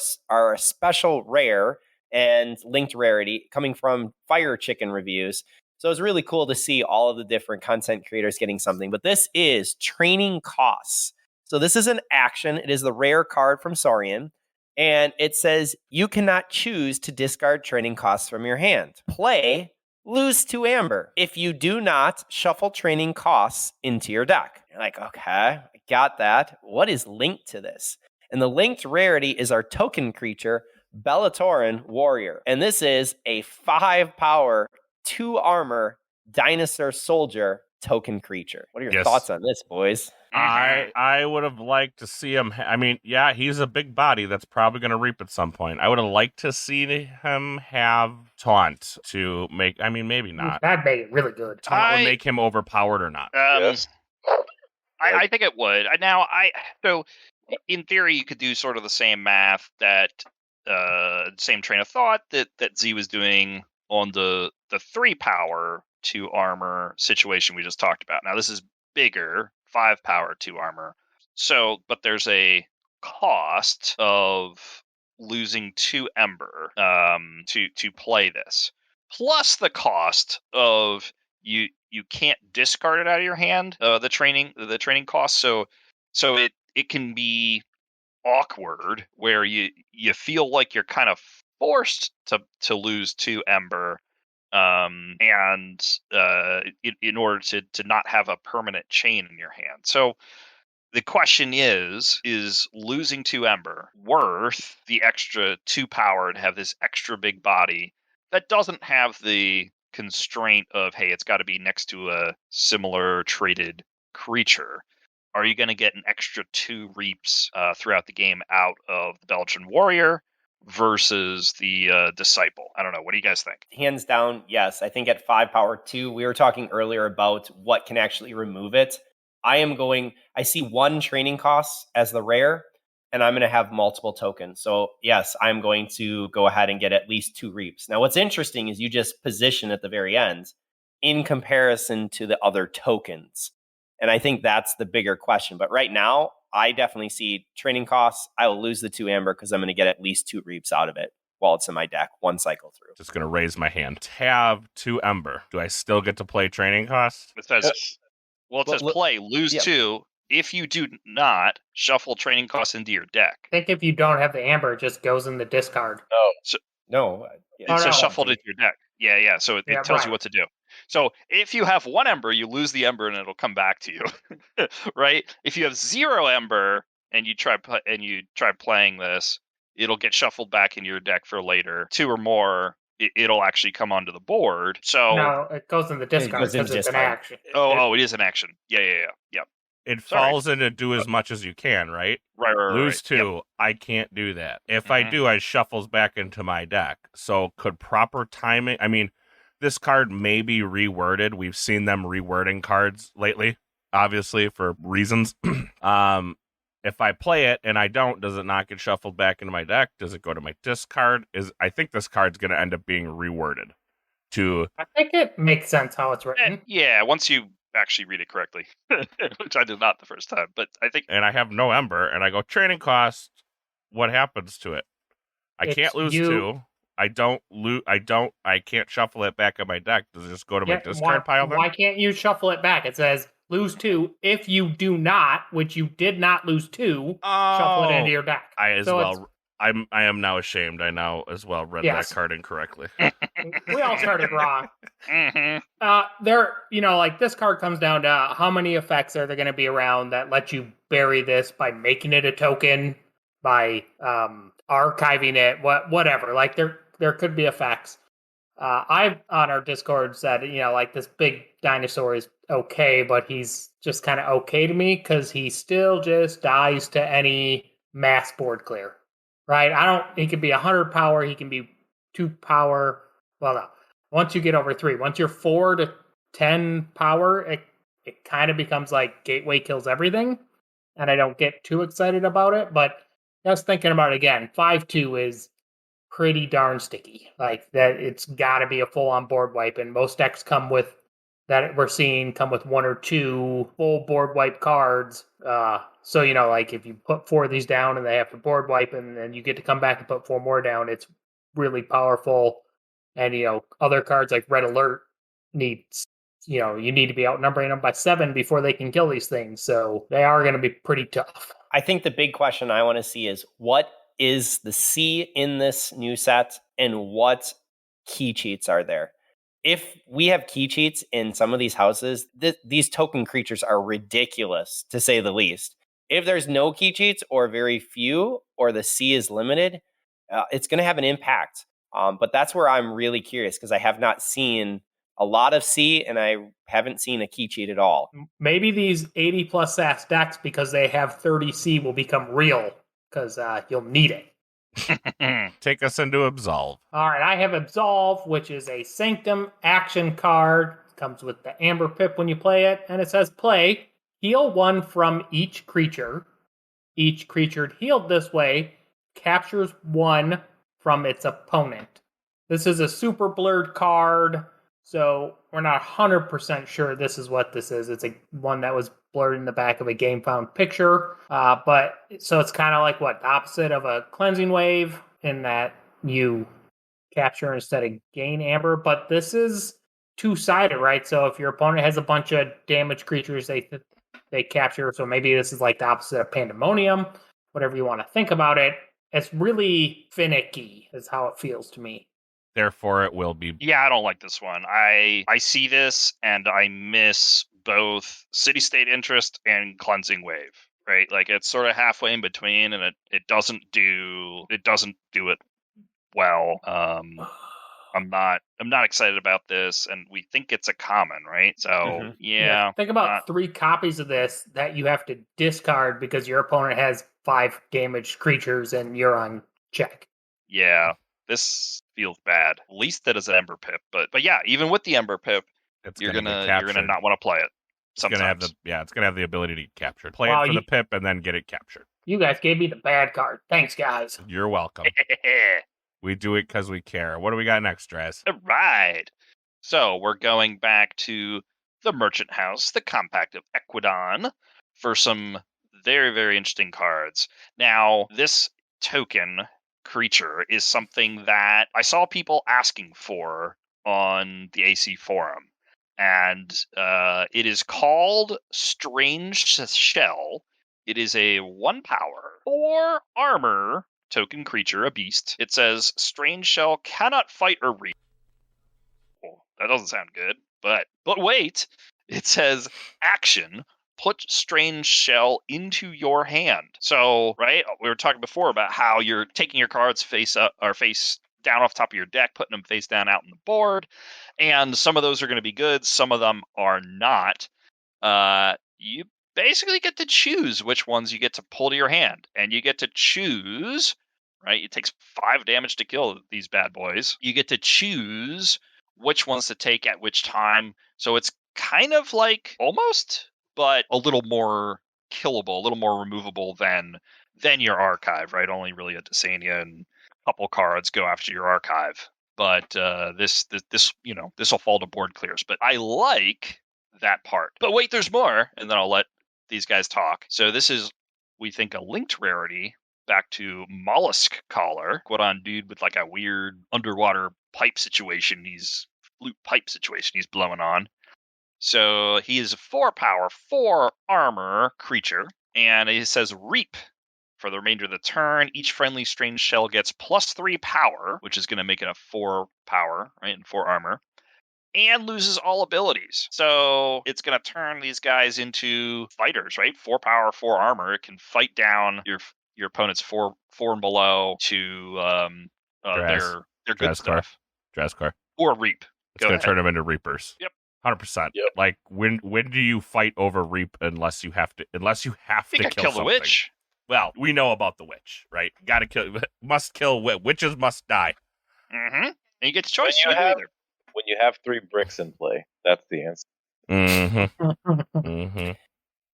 special rare and linked rarity coming from Fire Chicken Reviews. So it's really cool to see all of the different content creators getting something. But this is training costs. So this is an action. It is the rare card from Saurian. And it says you cannot choose to discard training costs from your hand. Play, lose 2 Aember. If you do not, shuffle training costs into your deck. You're like, okay, I got that. What is linked to this? And the linked rarity is our token creature, Bellatoran Warrior. And this is a 5 power, 2 armor, dinosaur soldier token creature. What are your thoughts on this, boys? I would have liked to see him. I mean, yeah, he's a big body that's probably going to reap at some point. I would have liked to see him have taunt to make. I mean, maybe not. That made it really good. Taunt would make him overpowered or not. Yes. I think it would. So in theory, you could do sort of the same math that same train of thought that Z was doing on the 3 power 2 armor situation we just talked about. Now this is bigger, 5 power 2 armor. So, but there's a cost of losing 2 Ember to play this, plus the cost of you can't discard it out of your hand. The training cost. So it can be awkward where you feel like you're kind of forced to lose 2 Ember. In order to not have a permanent chain in your hand. So the question is losing 2 Ember worth the extra 2 power to have this extra big body that doesn't have the constraint of, hey, it's got to be next to a similar traded creature? Are you going to get an extra 2 reaps throughout the game out of the Belgian Warrior versus the Disciple? I don't know. What do you guys think? Hands down, yes. I think at 5 power 2, we were talking earlier about what can actually remove it. I see 1 training cost as the rare, and I'm going to have multiple tokens. So yes, I'm going to go ahead and get at least 2 reaps. Now, what's interesting is you just position at the very end in comparison to the other tokens. And I think that's the bigger question. But right now, I definitely see training costs. I will lose the 2 Aember because I'm going to get at least 2 reaps out of it while it's in my deck, 1 cycle through. Just going to raise my hand. Have 2 Ember. Do I still get to play training costs? It says, play, lose 2. If you do not, shuffle training costs into your deck. I think if you don't have the Amber, it just goes in the discard. It says shuffled into your deck. Yeah. So it tells you what to do. So if you have 1 Ember, you lose the Ember and it'll come back to you, right? If you have 0 Ember and you try playing this, it'll get shuffled back into your deck for later. 2 or more, it'll actually come onto the board. So no, it goes in the discard because it's an action. It is an action. Yeah. It falls into do as much as you can, right? Right. Lose 2. Yep. I can't do that. If I do, it shuffles back into my deck. So could proper timing... I mean, this card may be reworded. We've seen them rewording cards lately, obviously, for reasons. If I play it and I don't, does it not get shuffled back into my deck? Does it go to my discard? I think this card's going to end up being reworded. I think it makes sense how it's written. Yeah, once you actually read it correctly, which I did not the first time, but I think... And I have no Ember, and I go, training cost, what happens to it? I can't lose 2. I can't shuffle it back in my deck. Does it just go to my discard pile then? Why can't you shuffle it back? It says lose 2. If you do not, which you did not lose 2, shuffle it into your deck. I am now ashamed. I now as well read that card incorrectly. We all started wrong. This card comes down to how many effects are there going to be around that let you bury this by making it a token, by archiving it, whatever. Like there could be effects. I've on our Discord said, this big dinosaur is okay, but he's just kind of okay to me because he still just dies to any mass board clear. Right? He can be 100 power, he can be 2 power. Well, no. Once you get over 3, once you're 4 to 10 power, it kind of becomes like gateway kills everything. And I don't get too excited about it, but I was thinking about it again. 5/2 is pretty darn sticky. Like that, it's got to be a full on board wipe, and most decks come with that we're seeing come with 1 or 2 full board wipe cards. So, like if you put 4 of these down and they have to board wipe and then you get to come back and put 4 more down, it's really powerful. And, other cards like Red Alert needs, you need to be outnumbering them by 7 before they can kill these things. So they are going to be pretty tough. I think the big question I want to see is what is the C in this new set and what key cheats are there? If we have key cheats in some of these houses, these token creatures are ridiculous, to say the least. If there's no key cheats or very few, or the C is limited, it's going to have an impact. But that's where I'm really curious because I have not seen a lot of C and I haven't seen a key cheat at all. Maybe these 80 plus SAS decks, because they have 30 C, will become real because you'll need it. Take us into Absolve. All right, I have Absolve, which is a Sanctum action card. Comes with the Aember Pip when you play it, and it says play, heal 1 from each creature. Each creature healed this way captures 1 from its opponent. This is a super blurred card, so we're not 100% sure this is what this is. It's one that was blurred in the back of a Gamefound picture. But so it's kind of like the opposite of a Cleansing Wave in that you capture instead of gain Amber. But this is 2-sided, right? So if your opponent has a bunch of damaged creatures, they capture. So maybe this is like the opposite of Pandemonium, whatever you want to think about it. It's really finicky is how it feels to me. Therefore, it will be. Yeah, I don't like this one. I see this and I miss both City State Interest and Cleansing Wave, right? Like it's sort of halfway in between, and it doesn't do it well. I'm not excited about this, and we think it's a common, right? So yeah. Think about 3 copies of this that you have to discard because your opponent has 5 damaged creatures and you're on check. Yeah. This feels bad. At least that is an Ember Pip, but yeah, even with the Ember Pip, you're gonna not want to play it. Sometimes. It's gonna have the ability to get captured. Play it for the Pip and then get it captured. You guys gave me the bad card. Thanks, guys. You're welcome. We do it because we care. What do we got next, Draz? All right. So we're going back to the Merchant House, the Compact of Ekwidon, for some very, very interesting cards. Now, this token creature is something that I saw people asking for on the AC forum. And it is called Strange Shell. It is a 1 power, 4 armor token creature, a beast. It says Strange Shell cannot fight or reach. Well, that doesn't sound good, but wait. It says action, put Strange Shell into your hand. So, right, we were talking before about how you're taking your cards face up or face down off top of your deck, putting them face down out on the board, and some of those are going to be good, some of them are not. You basically get to choose which ones you get to pull to your hand, and you get to choose, right? It takes 5 damage to kill these bad boys. You get to choose which ones to take at which time. So it's kind of like almost, but a little more killable, a little more removable than your archive, right? Only really a Desania and a couple cards go after your archive. But this will fall to board clears. But I like that part. But wait, there's more, and then I'll let these guys talk. So this is, we think, a linked rarity back to Mollusk Collar. Ekwidon dude with like a weird underwater pipe situation. Flute pipe situation he's blowing on. So he is a 4 power, 4 armor creature, and it says Reap. For the remainder of the turn, each friendly Strange Shell gets +3 power, which is going to make it a 4 power, right, and 4 armor, and loses all abilities. So it's going to turn these guys into fighters, right? 4 power, 4 armor. It can fight down your opponent's 4 and below to their good stuff. Draskar. Or Reap. It's going to turn them into Reapers. Yep. 100%. Yep. Like when do you fight over Reap unless you have to kill the witch? Well, we know about the witch, right? Got to kill, must kill witches must die. Mm-hmm. And you get to choice. When you have 3 bricks in play, that's the answer. Mm-hmm. Mm-hmm.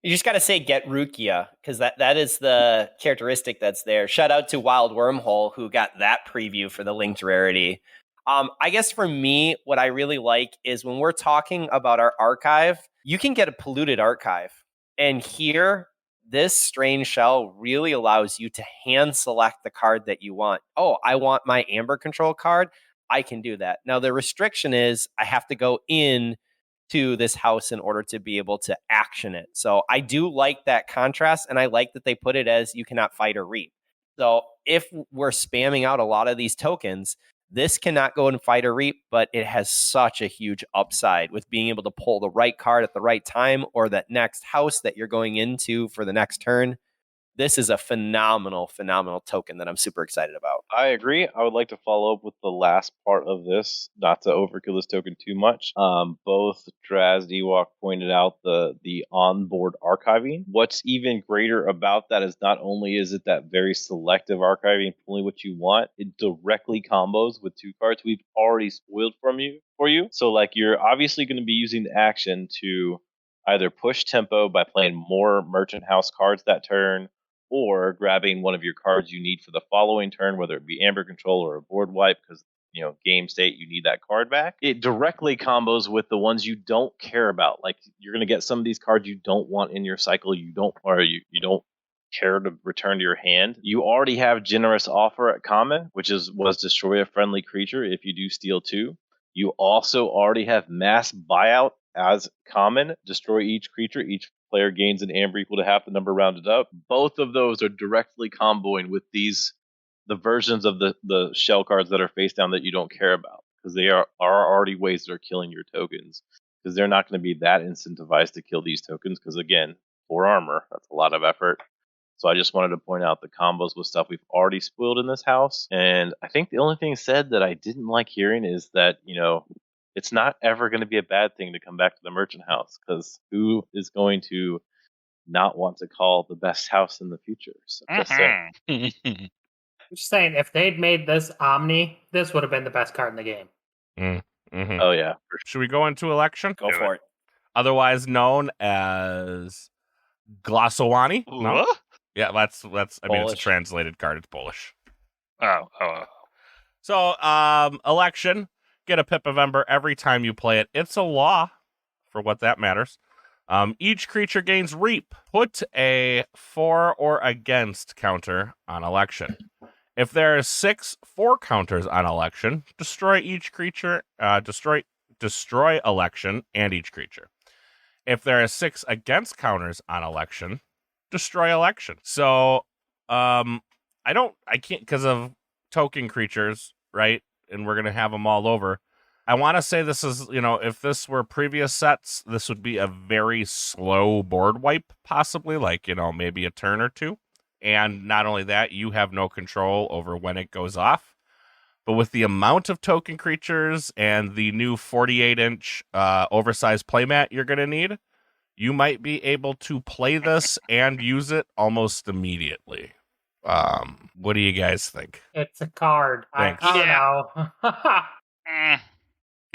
You just got to say get Rukia, because that is the characteristic that's there. Shout out to Wild Wormhole, who got that preview for the linked rarity. I guess for me, what I really like is when we're talking about our archive, you can get a polluted archive. And here, this strange shell really allows you to hand select the card that you want. Oh, I want my Aember control card. I can do that. Now, the restriction is I have to go in to this house in order to be able to action it. So I do like that contrast, and I like that they put it as you cannot fight or reap. So if we're spamming out a lot of these tokens, this cannot go and fight or reap, but it has such a huge upside with being able to pull the right card at the right time or that next house that you're going into for the next turn. This is a phenomenal token that I'm super excited about. I agree. I would like to follow up with the last part of this, not to overkill this token too much. Both Draz and Ewok pointed out the onboard archiving. What's even greater about that is not only is it that very selective archiving, only what you want, it directly combos with 2 cards we've already spoiled for you. So like you're obviously going to be using the action to either push tempo by playing more Merchant House cards that turn, or grabbing one of your cards you need for the following turn, whether it be Aember control or a board wipe, because game state, you need that card back. It directly combos with the ones you don't care about. Like you're going to get some of these cards you don't want in your cycle, you don't care to return to your hand. You already have Generous Offer at common, which was destroy a friendly creature if you do steal 2. You also already have Mass Buyout as common, destroy each creature. Each player gains an Aember equal to half the number rounded up. Both of those are directly comboing with the versions of the shell cards that are face down that you don't care about, because they are already ways that are killing your tokens, because they're not going to be that incentivized to kill these tokens, because again, 4 armor, that's a lot of effort. So I just wanted to point out the combos with stuff we've already spoiled in this house. And I think the only thing said that I didn't like hearing is that, it's not ever going to be a bad thing to come back to the Merchant House, because who is going to not want to call the best house in the future? So just saying. I'm just saying, if they'd made this Omni, this would have been the best card in the game. Mm-hmm. Oh, yeah. Should we go into election? Go for it. Otherwise known as Glossowani. No? What? Yeah, that's. I mean, it's a Polish. translated card. It's Polish. Oh. So, election. Get a Pip of Ember every time you play it. It's a law, for what that matters. Each creature gains Reap. Put a for or against counter on election. If there are 6 for counters on election, destroy each creature. Destroy election and each creature. If there are 6 against counters on election, destroy election. So, I can't, because of token creatures, right? And we're going to have them all over. I want to say this is, if this were previous sets, this would be a very slow board wipe, possibly, like, maybe a turn or 2. And not only that, you have no control over when it goes off. But with the amount of token creatures and the new 48-inch oversized playmat you're going to need, you might be able to play this and use it almost immediately. What do you guys think? It's a card. Thanks. I don't know.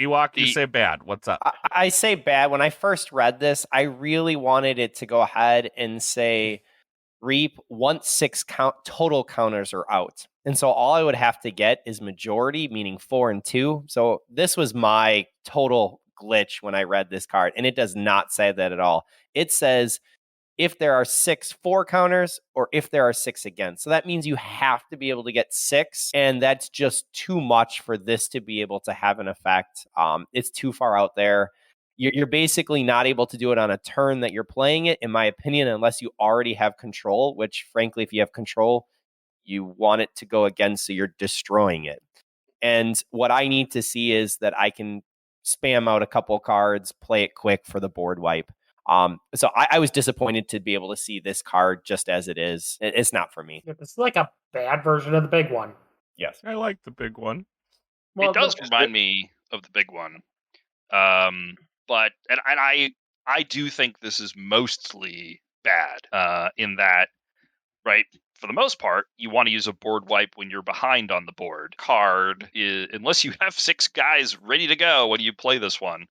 Ewok, you say bad. What's up? I say bad. When I first read this, I really wanted it to go ahead and say Reap once 6 total counters are out. And so all I would have to get is majority, meaning 4 and 2. So this was my total glitch when I read this card, and it does not say that at all. It says if there are 6 for counters or if there are 6 against. So that means you have to be able to get 6, and that's just too much for this to be able to have an effect. It's too far out there. You're basically not able to do it on a turn that you're playing it, in my opinion, unless you already have control, which frankly, if you have control, you want it to go against, so you're destroying it. And what I need to see is that I can spam out a couple cards, play it quick for the board wipe. So I was disappointed to be able to see this card just as it is. It's not for me. Yeah, this is like a bad version of the big one. Yes. I like the big one. It does remind me of the big one. But I do think this is mostly bad in that, right, for the most part, you want to use a board wipe when you're behind on the board. Card is, unless you have 6 guys ready to go when you play this one,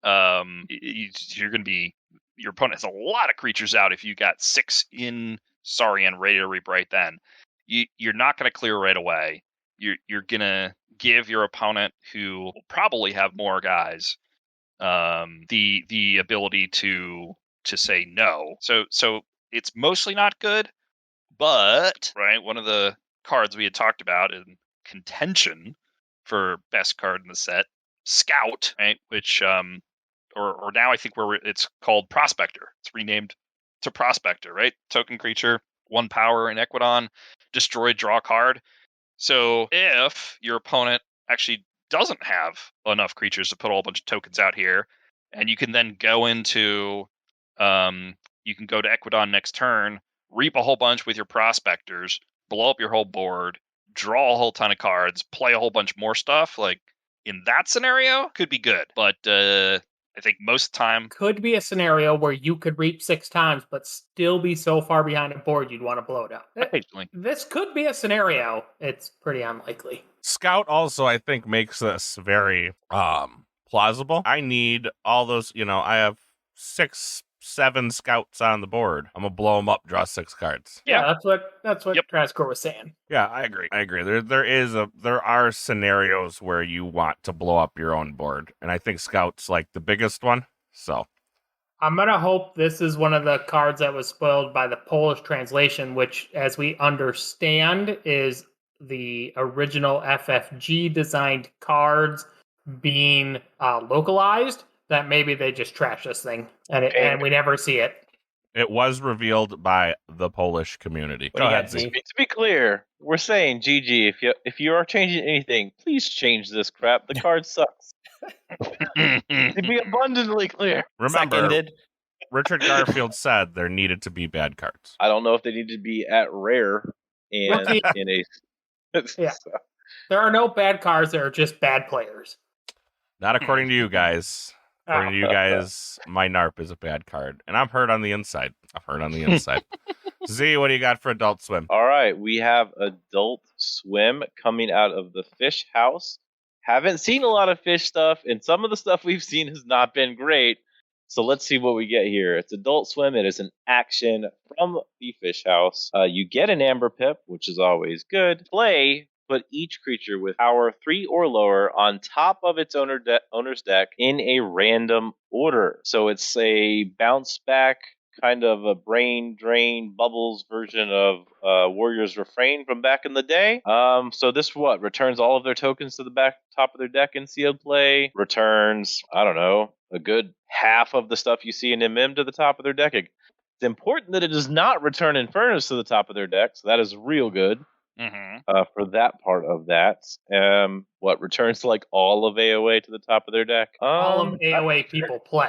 you're going to be, your opponent has a lot of creatures out. If you got 6 in Saurian ready to reap right then, you're not going to clear right away. you're gonna give your opponent, who will probably have more guys, the ability to say no. So it's mostly not good, but right, one of the cards we had talked about in contention for best card in the set, Scout, right, which or now I think it's called Prospector. It's renamed to Prospector, right? Token creature, 1 power in Ekwidon, destroy, draw card. So if your opponent actually doesn't have enough creatures to put a whole bunch of tokens out here, and you can then go into, you can go to Ekwidon next turn, reap a whole bunch with your Prospectors, blow up your whole board, draw a whole ton of cards, play a whole bunch more stuff. Like, in that scenario, could be good. But I think most of the time, Could be a scenario where you could reap 6 times, but still be so far behind a board you'd want to blow it up. occasionally. This could be a scenario. It's pretty unlikely. Scout also, I think, makes this very plausible. I need all those, I have 6, 7 scouts on the board. I'm gonna blow them up, draw 6 cards. Yeah, that's what Yep. Trascore was saying. Yeah, I agree. There are scenarios where you want to blow up your own board, and I think Scout's like the biggest one. So I'm gonna hope this is one of the cards that was spoiled by the Polish translation, which, as we understand, is the original FFG designed cards being localized. That maybe they just trash this thing and we never see it. it was revealed by the Polish community. What Go do you ahead, got, Z. Z? To be clear, we're saying GG. If you are changing anything, please change this crap. The card sucks. To be abundantly clear. Remember, Seconded. Richard Garfield said there needed to be bad cards. I don't know if they need to be at rare and Rookie. in a. Yeah. There are no bad cards. There are just bad players. Not according to you guys. According to you guys, my NARP is a bad card. And I'm hurt on the inside. Z, what do you got for Adult Swim? All right, we have Adult Swim coming out of the Fish House. Haven't seen a lot of fish stuff, and some of the stuff we've seen has not been great. So let's see what we get here. It's Adult Swim. It is an action from the Fish House. You get an Aember Pip, which is always good. Play, put each creature with power 3 or lower on top of its owner's deck in a random order. So it's a bounce back, kind of a brain drain bubbles version of Warrior's Refrain from back in the day. So this returns all of their tokens to the back top of their deck in sealed play. Returns, I don't know, a good half of the stuff you see in MM to the top of their deck. It's important that it does not return Infernus to the top of their deck, so that is real good. For that part of that. Returns like all of AOA to the top of their deck? All of AOA people play.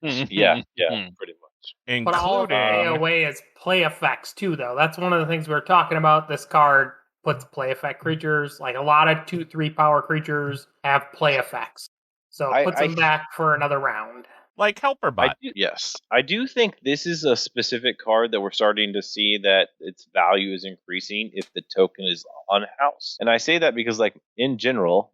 Yeah, pretty much. But all of Including AOA is play effects too, though. That's one of the things we were talking about. This card puts play effect creatures. Like a lot of 2-3 power creatures have play effects. So it puts them back for another round. like Helper Bot. I do think this is a specific card that we're starting to see that its value is increasing if the token is on house. And I say that because, like, in general,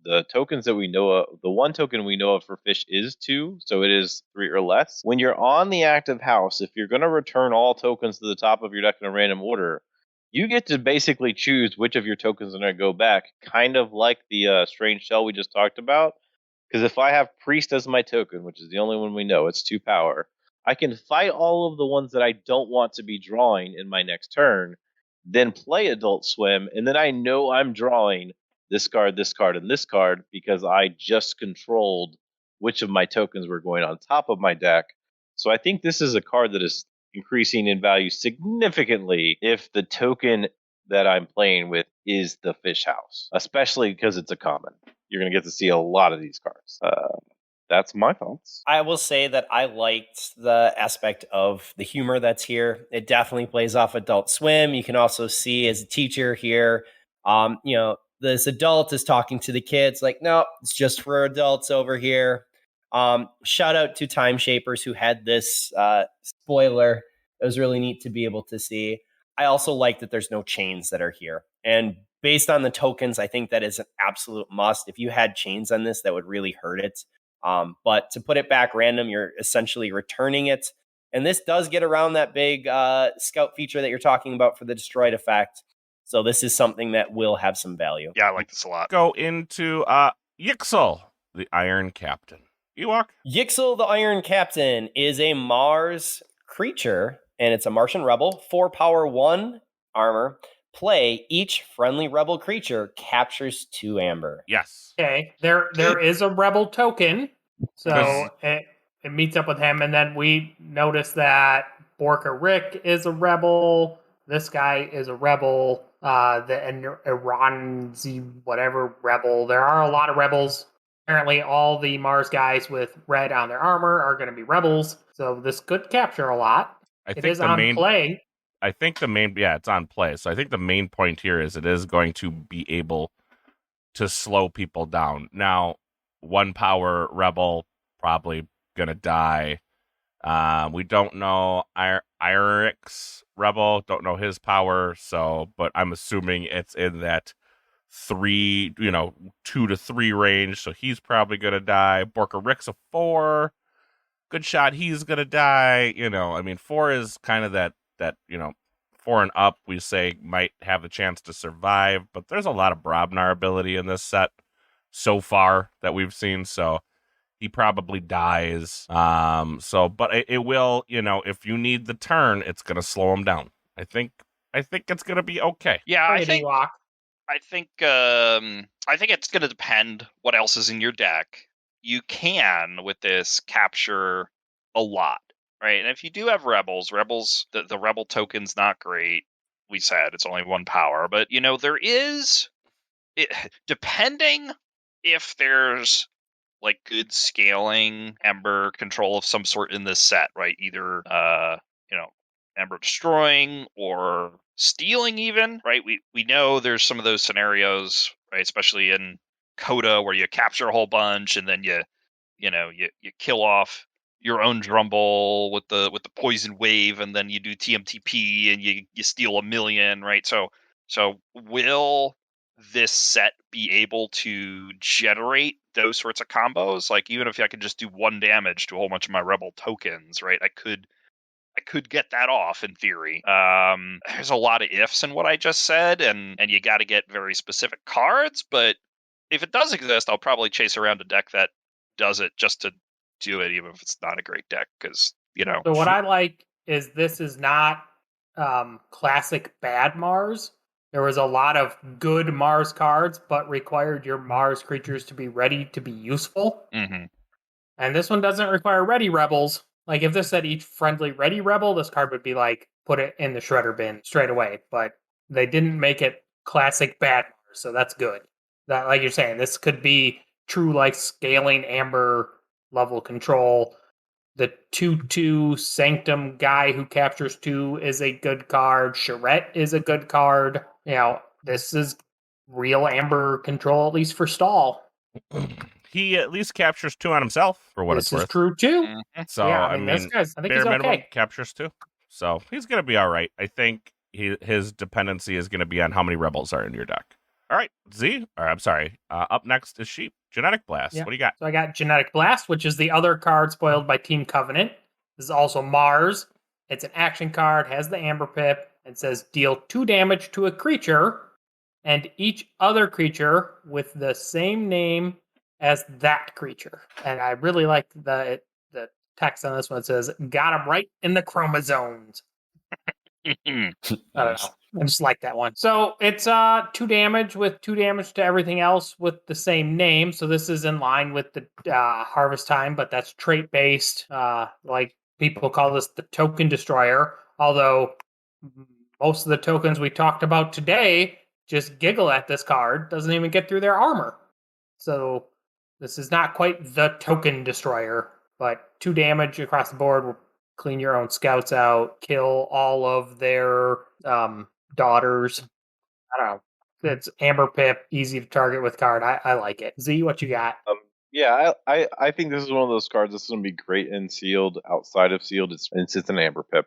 the tokens that we know of, the one token we know of for fish is 2, so it is 3 or less. When you're on the active house, if you're going to return all tokens to the top of your deck in a random order, you get to basically choose which of your tokens are going to go back, kind of like the Strange Shell we just talked about. Because if I have Priest as my token, which is the only one we know, it's 2 power, I can fight all of the ones that I don't want to be drawing in my next turn, then play Adult Swim, and then I know I'm drawing this card, and this card, because I just controlled which of my tokens were going on top of my deck. So I think this is a card that is increasing in value significantly if the token that I'm playing with is the Fish House, especially because it's a common. You're going to get to see a lot of these cards. That's my thoughts. I will say that I liked the aspect of the humor that's here. It definitely plays off Adult Swim. You can also see as a teacher here, this adult is talking to the kids like, no, it's just for adults over here. Shout out to Time Shapers who had this spoiler. It was really neat to be able to see. I also like that there's no chains that are here. And based on the tokens, I think that is an absolute must. If you had chains on this, that would really hurt it. But to put it back random, you're essentially returning it. And this does get around that big scout feature that you're talking about for the destroyed effect. So this is something that will have some value. Yeah, I like this a lot. Go into Yixel, the Iron Captain. Ewok? Yixel the Iron Captain is a Mars creature, and it's a Martian rebel, 4 power, 1 armor. Play, each friendly rebel creature captures 2 amber. Yes. Okay, there is a rebel token, so Because- it meets up with him, and then we notice that Borka Rick is a rebel. This guy is a rebel. The Iranzi whatever rebel. There are a lot of rebels. Apparently, all the Mars guys with red on their armor are going to be rebels. So this could capture a lot. I It think is the on main play. I think the main it's on play. So I think the main point here is it is going to be able to slow people down. Now, 1 power rebel probably gonna die. We don't know Irix rebel, don't know his power, but I'm assuming it's in that 2 to 3 range, so he's probably gonna die. Borka Rick's a 4. Good shot, he's gonna die. 4 is kind of that 4 and up, we say, might have the chance to survive, but there's a lot of Brobnar ability in this set so far that we've seen, so he probably dies. But it will, if you need the turn, it's gonna slow him down. I think it's gonna be okay. Yeah, Go I ahead, think Ewok. I think it's going to depend what else is in your deck. You can with this capture a lot, right? And if you do have rebels, the rebel token's not great. We said it's only 1 power, but there is depending if there's like good scaling Ember control of some sort in this set, right? Either Ember destroying or stealing even, right? We know there's some of those scenarios, right? Especially in Coda where you capture a whole bunch and then you kill off your own Drumble with the poison wave, and then you do TMTP and you steal 1 million, right? So will this set be able to generate those sorts of combos? Like, even if I could just do 1 damage to a whole bunch of my rebel tokens, right? I could get that off in theory. There's a lot of ifs in what I just said, and you got to get very specific cards. But if it does exist, I'll probably chase around a deck that does it just to do it, even if it's not a great deck, because So what I like is this is not classic bad Mars. There was a lot of good Mars cards, but required your Mars creatures to be ready to be useful. Mm-hmm. And this one doesn't require ready rebels. Like, if this said each friendly ready rebel, this card would be like, put it in the shredder bin straight away. But they didn't make it classic bad Mars, so that's good. That, like you're saying, this could be true, like, scaling Amber level control. The 2/2 Sanctum guy who captures 2 is a good card. Charette is a good card. This is real Amber control, at least for stall. He at least captures 2 on himself, for what This it's is worth. true too. Mm-hmm. So yeah, I mean, this guy's, I think bare he's minimum okay. captures 2. So he's gonna be all right. I think his dependency is gonna be on how many rebels are in your deck. All right, up next is Sheep. Genetic Blast. Yeah. What do you got? So I got Genetic Blast, which is the other card spoiled by Team Covenant. This is also Mars. It's an action card, has the Amber Pip, and says deal 2 damage to a creature and each other creature with the same name as that creature. And I really like the text on this one. It says, got him right in the chromosomes. I don't know. I just like that one. So it's 2 damage with 2 damage to everything else with the same name. So this is in line with the Harvest Time, but that's trait based. Like, people call this the Token Destroyer. Although most of the tokens we talked about today just giggle at this card. Doesn't even get through their armor. So this is not quite the Token Destroyer, but 2 damage across the board will clean your own scouts out, kill all of their daughters. I don't know. It's Amber Pip, easy to target with card. I like it. Z, what you got? Yeah, I think this is one of those cards that's going to be great in Sealed. Outside of Sealed, it's an Amber Pip,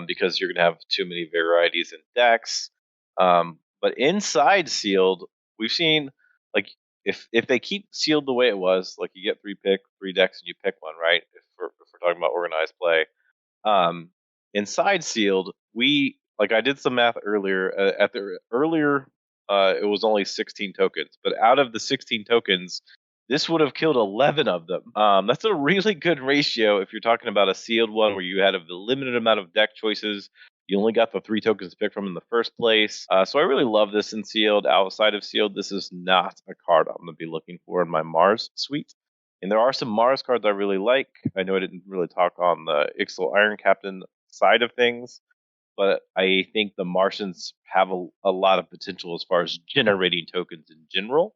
because you're going to have too many varieties in decks. But inside Sealed, we've seen, like, if they keep Sealed the way it was, like, you get 3 decks and you pick one, right? If we're talking about organized play, inside Sealed, we like I did some math earlier. It was only 16 tokens, but out of the 16 tokens, this would have killed 11 of them. That's a really good ratio if you're talking about a sealed one where you had a limited amount of deck choices. You only got the 3 tokens to pick from in the first place. So I really love this in sealed. Outside of sealed, this is not a card I'm going to be looking for in my Mars suite. And there are some Mars cards I really like. I know I didn't really talk on the Ixal Iron Captain side of things, but I think the Martians have a lot of potential as far as generating tokens in general.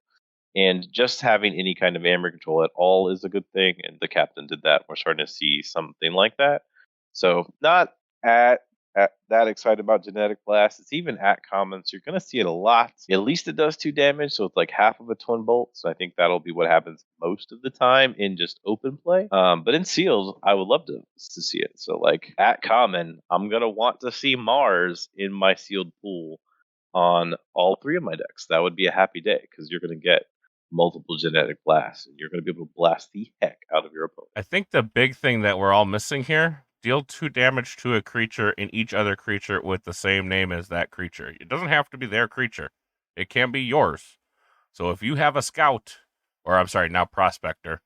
And just having any kind of Aember control at all is a good thing. And the Captain did that. We're starting to see something like that. So not at that excited about Genetic Blast. It's even at commons. You're going to see it a lot. At least it does 2 damage, so it's like half of a Twin Bolt. So I think that'll be what happens most of the time in just open play. But in sealed, I would love to see it. So like at common, I'm going to want to see Mars in my sealed pool on all 3 of my decks. That would be a happy day because you're going to get multiple Genetic Blasts, and you're going to be able to blast the heck out of your opponent. I think the big thing that we're all missing here, deal 2 damage to a creature in each other creature with the same name as that creature. It doesn't have to be their creature. It can be yours. So if you have a scout, or I'm sorry, now prospector,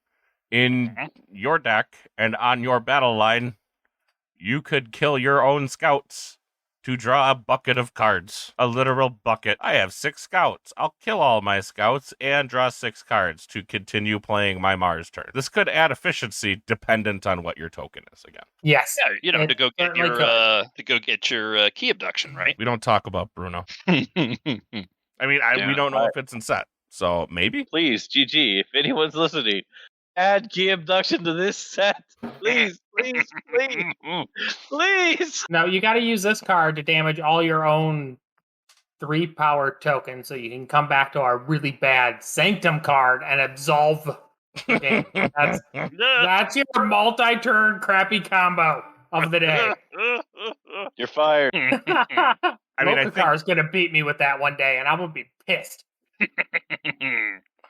in your deck and on your battle line, you could kill your own scouts to draw a bucket of cards. A literal bucket. I have 6 scouts. I'll kill all my scouts and draw 6 cards to continue playing my Mars turn. This could add efficiency dependent on what your token is again. Yes. Yeah, you know, It to go get certainly your could. key abduction, right? We don't talk about Bruno. I mean, we don't know if it's in set. So maybe? Please, GG, if anyone's listening, add key abduction to this set. Please, please, please, please. Now you got to use this card to damage all your own 3 power tokens, so you can come back to our really bad Sanctum card and absolve. Okay, that's your multi-turn crappy combo of the day. You're fired. I mean, I think Lokakar's gonna beat me with that one day, and I'm gonna be pissed.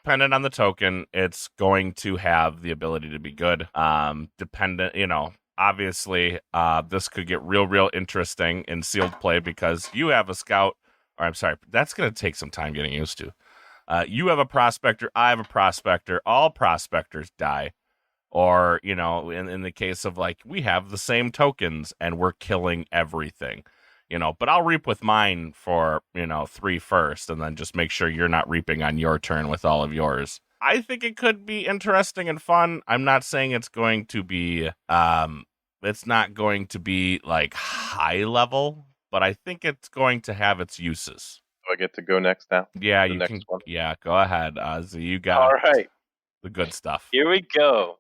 dependent on the token, it's going to have the ability to be good. Dependent, obviously, this could get real interesting in sealed play because you have a scout, or I'm sorry, that's going to take some time getting used to. You have a prospector, I have a prospector, all prospectors die. Or, in the case of like, we have the same tokens and we're killing everything. But I'll reap with mine for, 3 first, and then just make sure you're not reaping on your turn with all of yours. I think it could be interesting and fun. I'm not saying it's going to be, it's not going to be like high level, but I think it's going to have its uses. Do I get to go next now? Yeah, The you next can. one? Yeah, go ahead, Ozzy. You got All right. the good stuff. Here we go.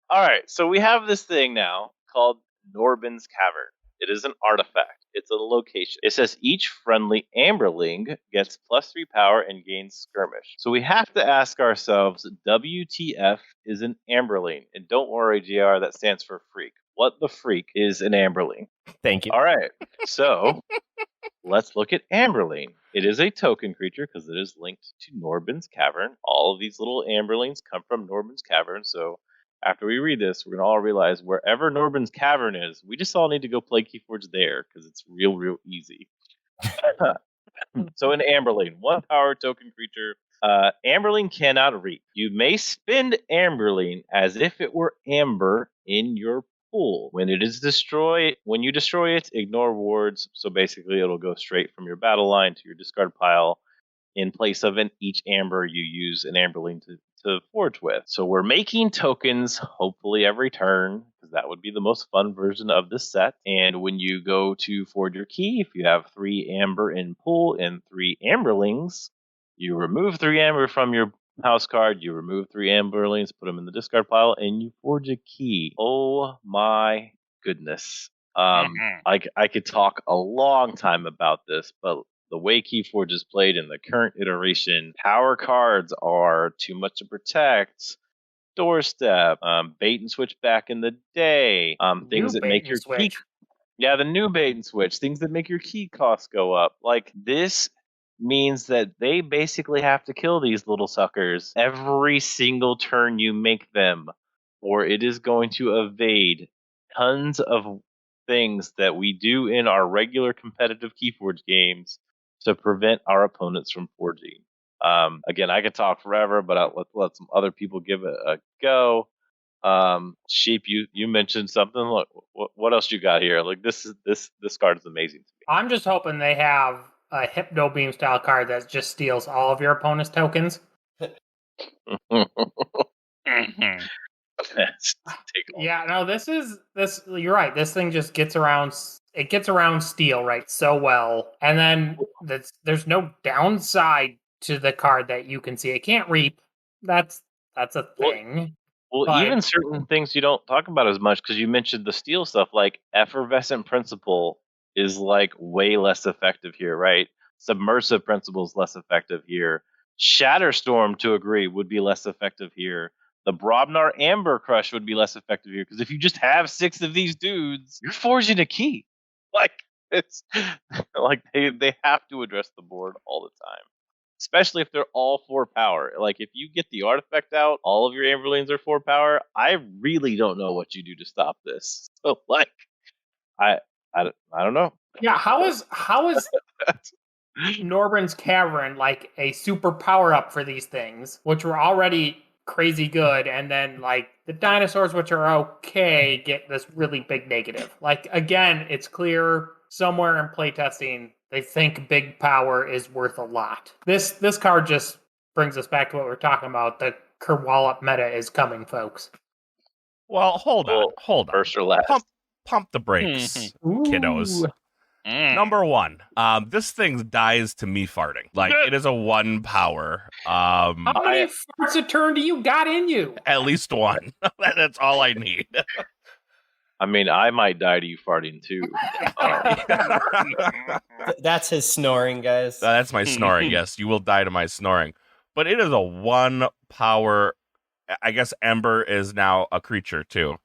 All right, so we have this thing now called Norbin's Cavern. It is an artifact. It's a location. It says each friendly Amberling gets +3 power and gains skirmish. So we have to ask ourselves, WTF is an Amberling? And don't worry, GR, that stands for freak. What the freak is an Amberling? Thank you. All right, so let's look at Amberling. It is a token creature because it is linked to Norbin's Cavern. All of these little Amberlings come from Norbin's Cavern, so after we read this, we're going to all realize wherever Norbin's Cavern is, we just all need to go play KeyForge there because it's real easy. So an Amberling, 1 power token creature. Amberling cannot reap. You may spend Amberling as if it were Amber in your pool. When you destroy it, ignore wards. So basically, it'll go straight from your battle line to your discard pile. In place of each Amber, you use an Amberling to forge with. So we're making tokens, hopefully every turn, because that would be the most fun version of this set. And when you go to forge your key, if you have 3 Amber in pool and 3 Amberlings, you remove 3 Amber from your house card, you remove 3 Amberlings, put them in the discard pile, and you forge a key. Oh my goodness. I could talk a long time about this, but the way KeyForge is played in the current iteration, power cards are Too Much to Protect, Doorstep, Bait and Switch back in the day, things that make your key. Yeah, the new Bait and Switch, things that make your key costs go up. Like, this means that they basically have to kill these little suckers every single turn you make them, or it is going to evade tons of things that we do in our regular competitive KeyForge games to prevent our opponents from forging. Again, I could talk forever, but I'll let some other people give it a go. Sheep, you mentioned something. Look, what else you got here? Like this card is amazing to me. I'm just hoping they have a Hypno Beam style card that just steals all of your opponent's tokens. Mhm. Yeah, no, this. You're right. This thing just gets around. It gets around steel right so well, and then there's no downside to the card that you can see. It can't reap. That's a thing. Well, but- even certain things you don't talk about as much because you mentioned the steel stuff, like Effervescent Principle is like way less effective here, right? Submersive Principle is less effective here. Shatterstorm, to agree, would be less effective here. The Brobnar Aember Crush would be less effective here because if you just have 6 of these dudes, you're forging a key. Like it's like they have to address the board all the time, especially if they're all 4 power. Like if you get the artifact out, all of your Amberlings are 4 power. I really don't know what you do to stop this. So like, I don't know. Yeah, how is Norbran's Cavern like a super power up for these things, which were already crazy good, and then like the dinosaurs, which are okay, get this really big negative. Like again, it's clear somewhere in playtesting they think big power is worth a lot. This card just brings us back to what we're talking about. The Kerwallop meta is coming, folks. Well, hold on. First or last. Pump the brakes, kiddos. Number 1, this thing dies to me farting. Like, it is a 1 power. How many farts a turn do you got in you? At least 1. That's all I need. I mean, I might die to you farting too. That's his snoring, guys. That's my snoring, yes. You will die to my snoring. But it is a 1 power. I guess Aember is now a creature, too.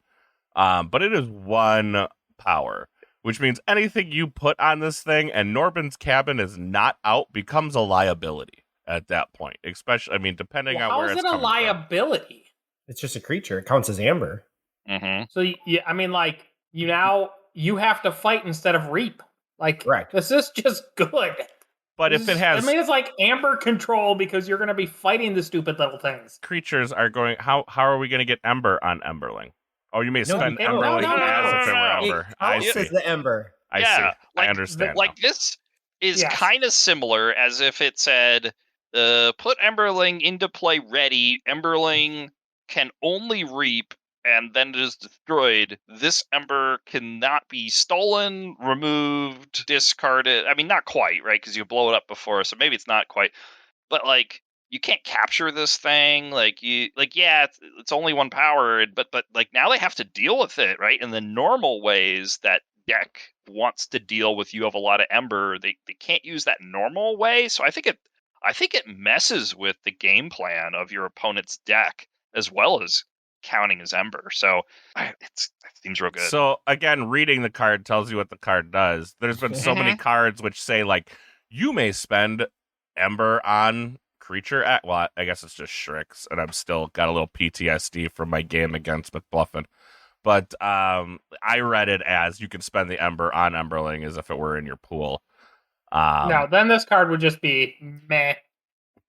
But it is 1 power. Which means anything you put on this thing and Norbran's Cabin is not out becomes a liability at that point. Especially, I mean, depending on where it's coming from. How is it a liability? It's just a creature. It counts as Aember. Mm-hmm. So, I mean, like, you have to fight instead of reap. Like, correct. This is just good. But if it has... I mean, it's like Aember control because you're going to be fighting the stupid little things. Creatures are going... How are we going to get Aember on Emberling? Oh, you may spend Emberling as if it were Aember. I see. It's the Aember. I see. I understand. Like, this is kind of similar as if it said, put Emberling into play ready. Emberling can only reap, and then it is destroyed. This Ember cannot be stolen, removed, discarded. I mean, not quite, right? Because you blow it up before, so maybe it's not quite. But, like, you can't capture this thing. It's only 1 power, but like now they have to deal with it, right? In the normal ways that deck wants to deal with, you have a lot of Ember. They can't use that normal way, so I think it messes with the game plan of your opponent's deck as well as counting as Ember. So it seems real good. So again, reading the card tells you what the card does. There's been so many cards which say like you may spend Ember on creature well, I guess it's just Shrix, and I'm still got a little PTSD from my game against McBluffin. But I read it as you can spend the Ember on Emberling as if it were in your pool. No, then this card would just be meh.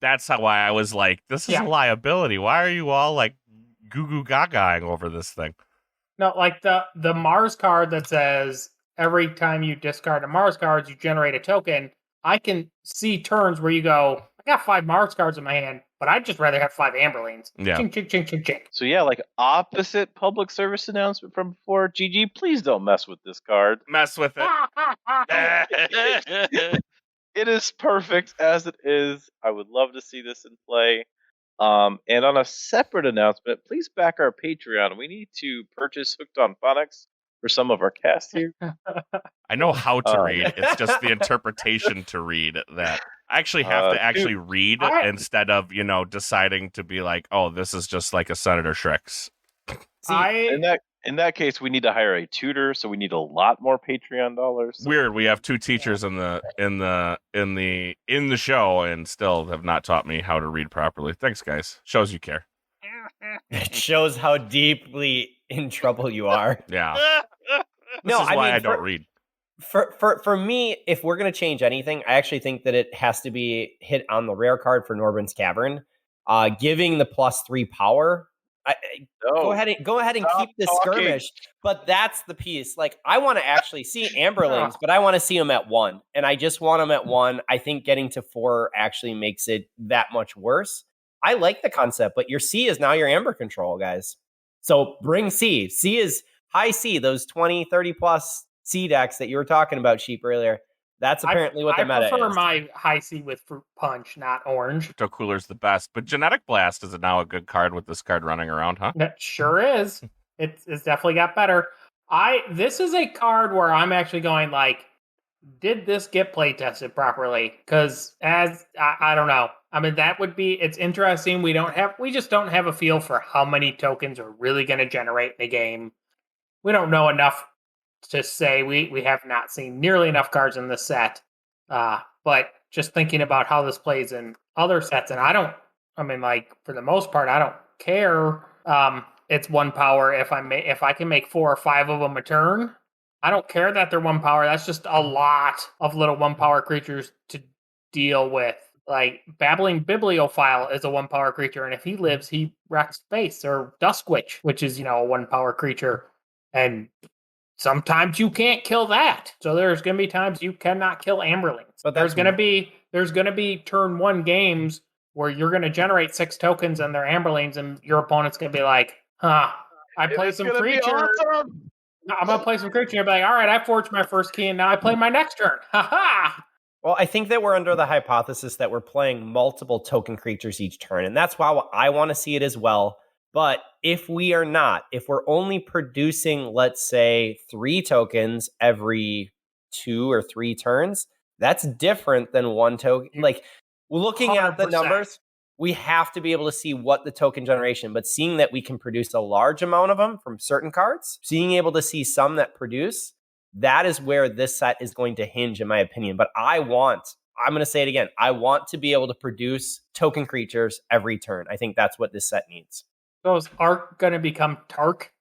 That's why I was like, this is a liability. Why are you all like goo goo gagaing over this thing? No, like the Mars card that says every time you discard a Mars card, you generate a token. I can see turns where you go, I got 5 Mars cards in my hand, but I'd just rather have 5 Amberlings. Yeah. Chink, chink, chink, chink, chink. So yeah, like opposite public service announcement from before. GG, please don't mess with this card. Mess with it. It is perfect as it is. I would love to see this in play. And on a separate announcement, please back our Patreon. We need to purchase Hooked on Phonics for some of our cast here. I know how to read. It's just the interpretation to read that I actually have to actually read instead of, deciding to be like, oh, this is just like a Senator Shrix. In that case, we need to hire a tutor, so we need a lot more Patreon dollars. Weird. We have 2 teachers in the show and still have not taught me how to read properly. Thanks, guys. Shows you care. It shows how deeply in trouble you are. Yeah. This is why mean, I don't read. For me, if we're going to change anything, I actually think that it has to be hit on the rare card for Norburn's Cavern, giving the +3 power. Go ahead and stop keep the talking. skirmish, but that's the piece. Like, I want to actually see Amberlings, but I want to see them at 1, and I just want them at 1. I think getting to 4 actually makes it that much worse. I like the concept, but your C is now your Amber control, guys. So bring C. C is high C, those 20, 30 plus C decks that you were talking about, Sheep, earlier. That's apparently what the meta is. I prefer my high C with Fruit Punch, not orange. Crypto Cooler's the best, but Genetic Blast is now a good card with this card running around, huh? That sure is. It's definitely got better. This is a card where I'm actually going like, did this get play tested properly? Because I don't know. I mean, that would be, it's interesting. We just don't have a feel for how many tokens are really going to generate in the game. We don't know enough to say. We have not seen nearly enough cards in this set. But just thinking about how this plays in other sets, and for the most part, I don't care. It's 1 power. If I can make 4 or 5 of them a turn, I don't care that they're 1 power. That's just a lot of little 1 power creatures to deal with. Like Babbling Bibliophile is a 1 power creature, and if he lives, he wrecks space. Or Duskwitch, which is a 1 power creature, and sometimes you can't kill that. So there's going to be times you cannot kill Amberlings. But there's going to be turn 1 games where you're going to generate 6 tokens and they're Amberlings, and your opponent's going to be like, I play some creature. Awesome. I'm going to play some creature and be like, all right, I forged my first key and now I play my next turn. Ha-ha! Well, I think that we're under the hypothesis that we're playing multiple token creatures each turn, and that's why I want to see it as well. But if we are not, if we're only producing, let's say, 3 tokens every 2 or 3 turns, that's different than 1 token. Like, looking at the 100%. numbers, we have to be able to see what the token generation, but seeing that we can produce a large amount of them from certain cards, being able to see some that produce, that is where this set is going to hinge, in my opinion. But I'm going to say it again, I want to be able to produce token creatures every turn. I think that's what this set needs. Those aren't going to become Tark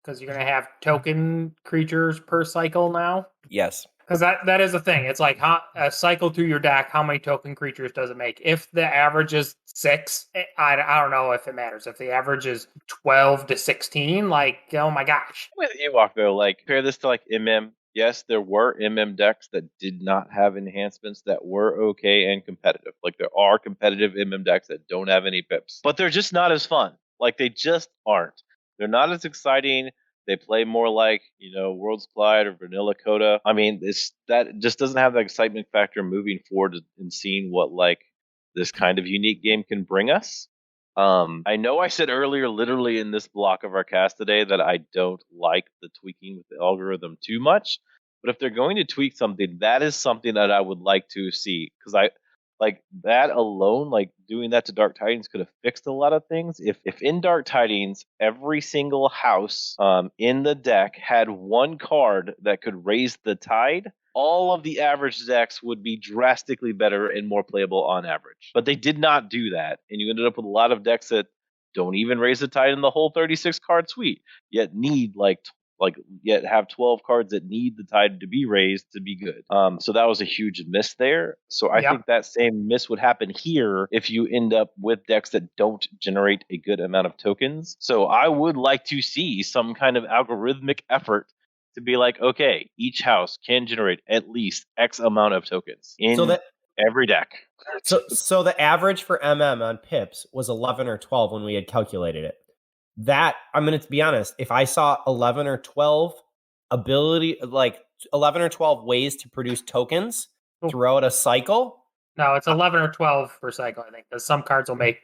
because you're going to have token creatures per cycle now. Yes. Because that is the thing. It's like a cycle through your deck, how many token creatures does it make? If the average is 6, I don't know if it matters. If the average is 12 to 16, like, oh my gosh. With Ewok, though, like, compare this to, like, MM. Yes, there were MM decks that did not have enhancements that were okay and competitive. Like, there are competitive MM decks that don't have any pips. But they're just not as fun. Like, they just aren't. They're not as exciting. They play more like, Worlds Collide or Vanilla Coda. I mean, that just doesn't have the excitement factor moving forward and seeing what, like, this kind of unique game can bring us. I know I said earlier, literally in this block of our cast today, that I don't like the tweaking with the algorithm too much. But if they're going to tweak something, that is something that I would like to see. Because like that alone, like doing that to Dark Tidings could have fixed a lot of things. If in Dark Tidings, every single house in the deck had 1 card that could raise the tide, all of the average decks would be drastically better and more playable on average. But they did not do that, and you ended up with a lot of decks that don't even raise the tide in the whole 36 card suite, yet need yet have 12 cards that need the tide to be raised to be good. So that was a huge miss there. So I think that same miss would happen here if you end up with decks that don't generate a good amount of tokens. So I would like to see some kind of algorithmic effort to be like, okay, each house can generate at least X amount of tokens in every deck. So the average for MM on pips was 11 or 12 when we had calculated it. That, I'm going to be honest, if I saw 11 or 12 ways to produce tokens throughout a cycle. No, it's 11 or 12 per cycle, I think, because some cards will make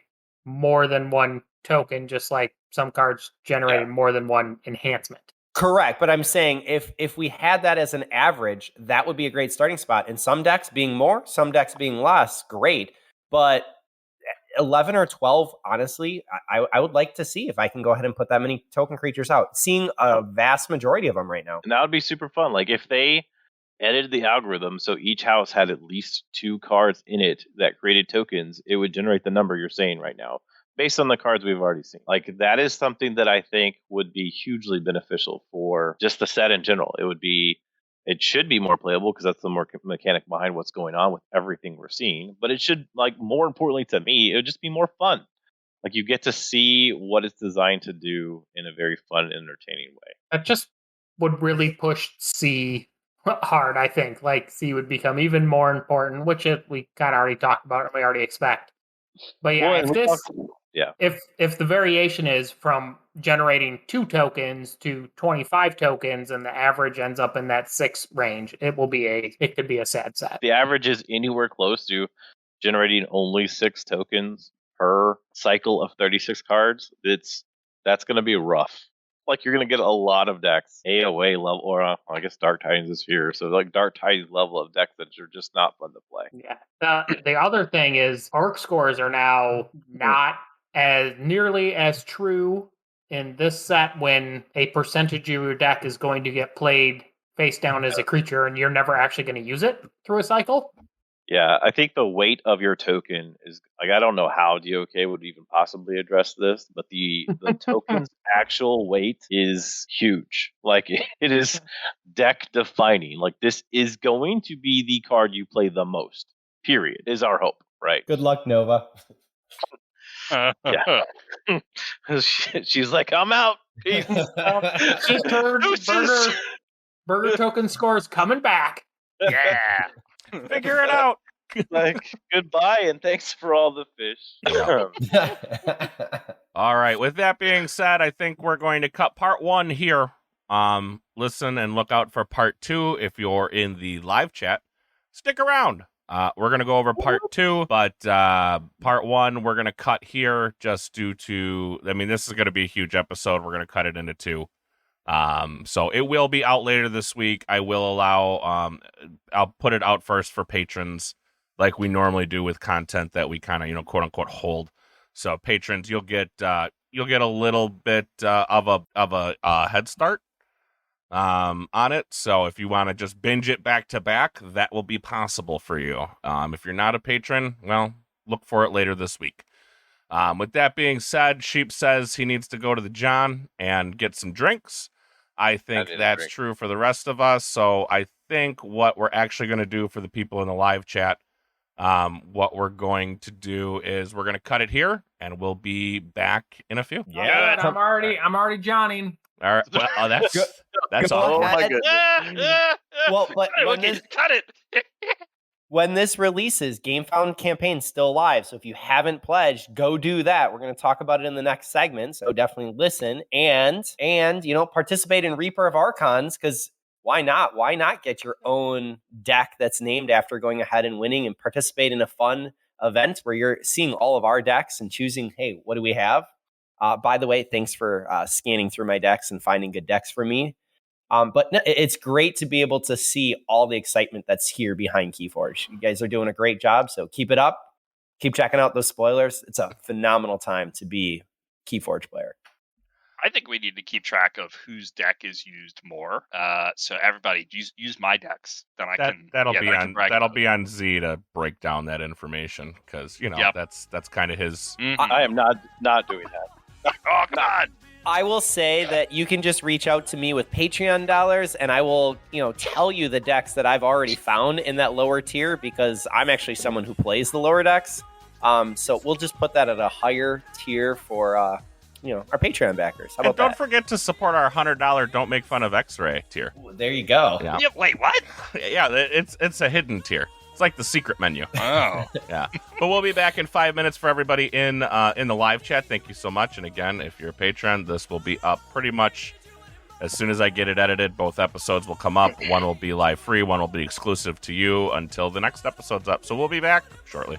more than 1 token, just like some cards generated more than 1 enhancement. Correct, but I'm saying if we had that as an average, that would be a great starting spot. And some decks being more, some decks being less, great. But 11 or 12, honestly, I would like to see if I can go ahead and put that many token creatures out. Seeing a vast majority of them right now. And that would be super fun. Like, if they edited the algorithm so each house had at least 2 cards in it that created tokens, it would generate the number you're saying right now. based on the cards we've already seen. Like, that is something that I think would be hugely beneficial for just the set in general. It should be more playable because that's the more mechanic behind what's going on with everything we're seeing. But it should, like, more importantly to me, it would just be more fun. Like, you get to see what it's designed to do in a very fun and entertaining way. That just would really push C hard, I think. Like, C would become even more important, which we kind of already talked about and we already expect. But yeah, if the variation is from generating 2 tokens to 25 tokens and the average ends up in that 6 range, it could be a sad set. The average is anywhere close to generating only 6 tokens per cycle of 36 cards. That's going to be rough. Like, you're going to get a lot of decks AOA level, or I guess Dark Titans is here, so like Dark Titans level of decks that are just not fun to play. Yeah. The other thing is arc scores are now not as nearly as true in this set when a percentage of your deck is going to get played face down as a creature and you're never actually going to use it through a cycle. Yeah, I think the weight of your token is, like, I don't know how DOK would even possibly address this, but the token's actual weight is huge. Like, it is deck defining. Like, this is going to be the card you play the most, period, is our hope, right? Good luck, Nova. Yeah. She's like, I'm out. Peace. Just heard burger token scores coming back. Yeah. Figure it out. Like, goodbye and thanks for all the fish. All right. With that being said, I think we're going to cut part 1 here. Listen and look out for part 2 if you're in the live chat. Stick around. We're going to go over part 2, but part 1 we're going to cut here just due to, this is going to be a huge episode. We're going to cut it into 2. So it will be out later this week. I will allow, I'll put it out first for patrons like we normally do with content that we kind of, quote unquote hold. So patrons, you'll get a little bit of a head start on it. So if you want to just binge it back to back, that will be possible for you. If you're not a patron, well, look for it later this week. With that being said, Sheep says he needs to go to the John and get some drinks. I think that's true for the rest of us. So I think what we're actually going to do for the people in the live chat, what we're going to do is we're going to cut it here and we'll be back in a few. Yeah, I'm already Johnning. All right. Well, that's all. Oh my goodness. Well, but cut it. when this releases, Gamefound campaign's still live. So if you haven't pledged, go do that. We're going to talk about it in the next segment. So definitely listen and participate in Reaper of Archons, because why not? Why not get your own deck that's named after going ahead and winning and participate in a fun event where you're seeing all of our decks and choosing, hey, what do we have? By the way, thanks for scanning through my decks and finding good decks for me. But no, it's great to be able to see all the excitement that's here behind KeyForge. You guys are doing a great job, so keep it up. Keep checking out those spoilers. It's a phenomenal time to be a KeyForge player. I think we need to keep track of whose deck is used more. So everybody use my decks. Then that'll be on Z to break down that information, because that's kind of his. Mm-hmm. I am not doing that. Oh God. I will say that you can just reach out to me with Patreon dollars, and I will, tell you the decks that I've already found in that lower tier, because I'm actually someone who plays the lower decks. So we'll just put that at a higher tier for, our Patreon backers. How about don't forget to support our $100 Don't Make Fun of X-Ray tier. Ooh, there you go. Yeah. Wait, what? Yeah, it's a hidden tier. It's like the secret menu. Oh. Yeah. But we'll be back in 5 minutes for everybody in the live chat. Thank you so much. And again, if you're a patron, this will be up pretty much as soon as I get it edited. Both episodes will come up. One will be live free. One will be exclusive to you until the next episode's up. So we'll be back shortly.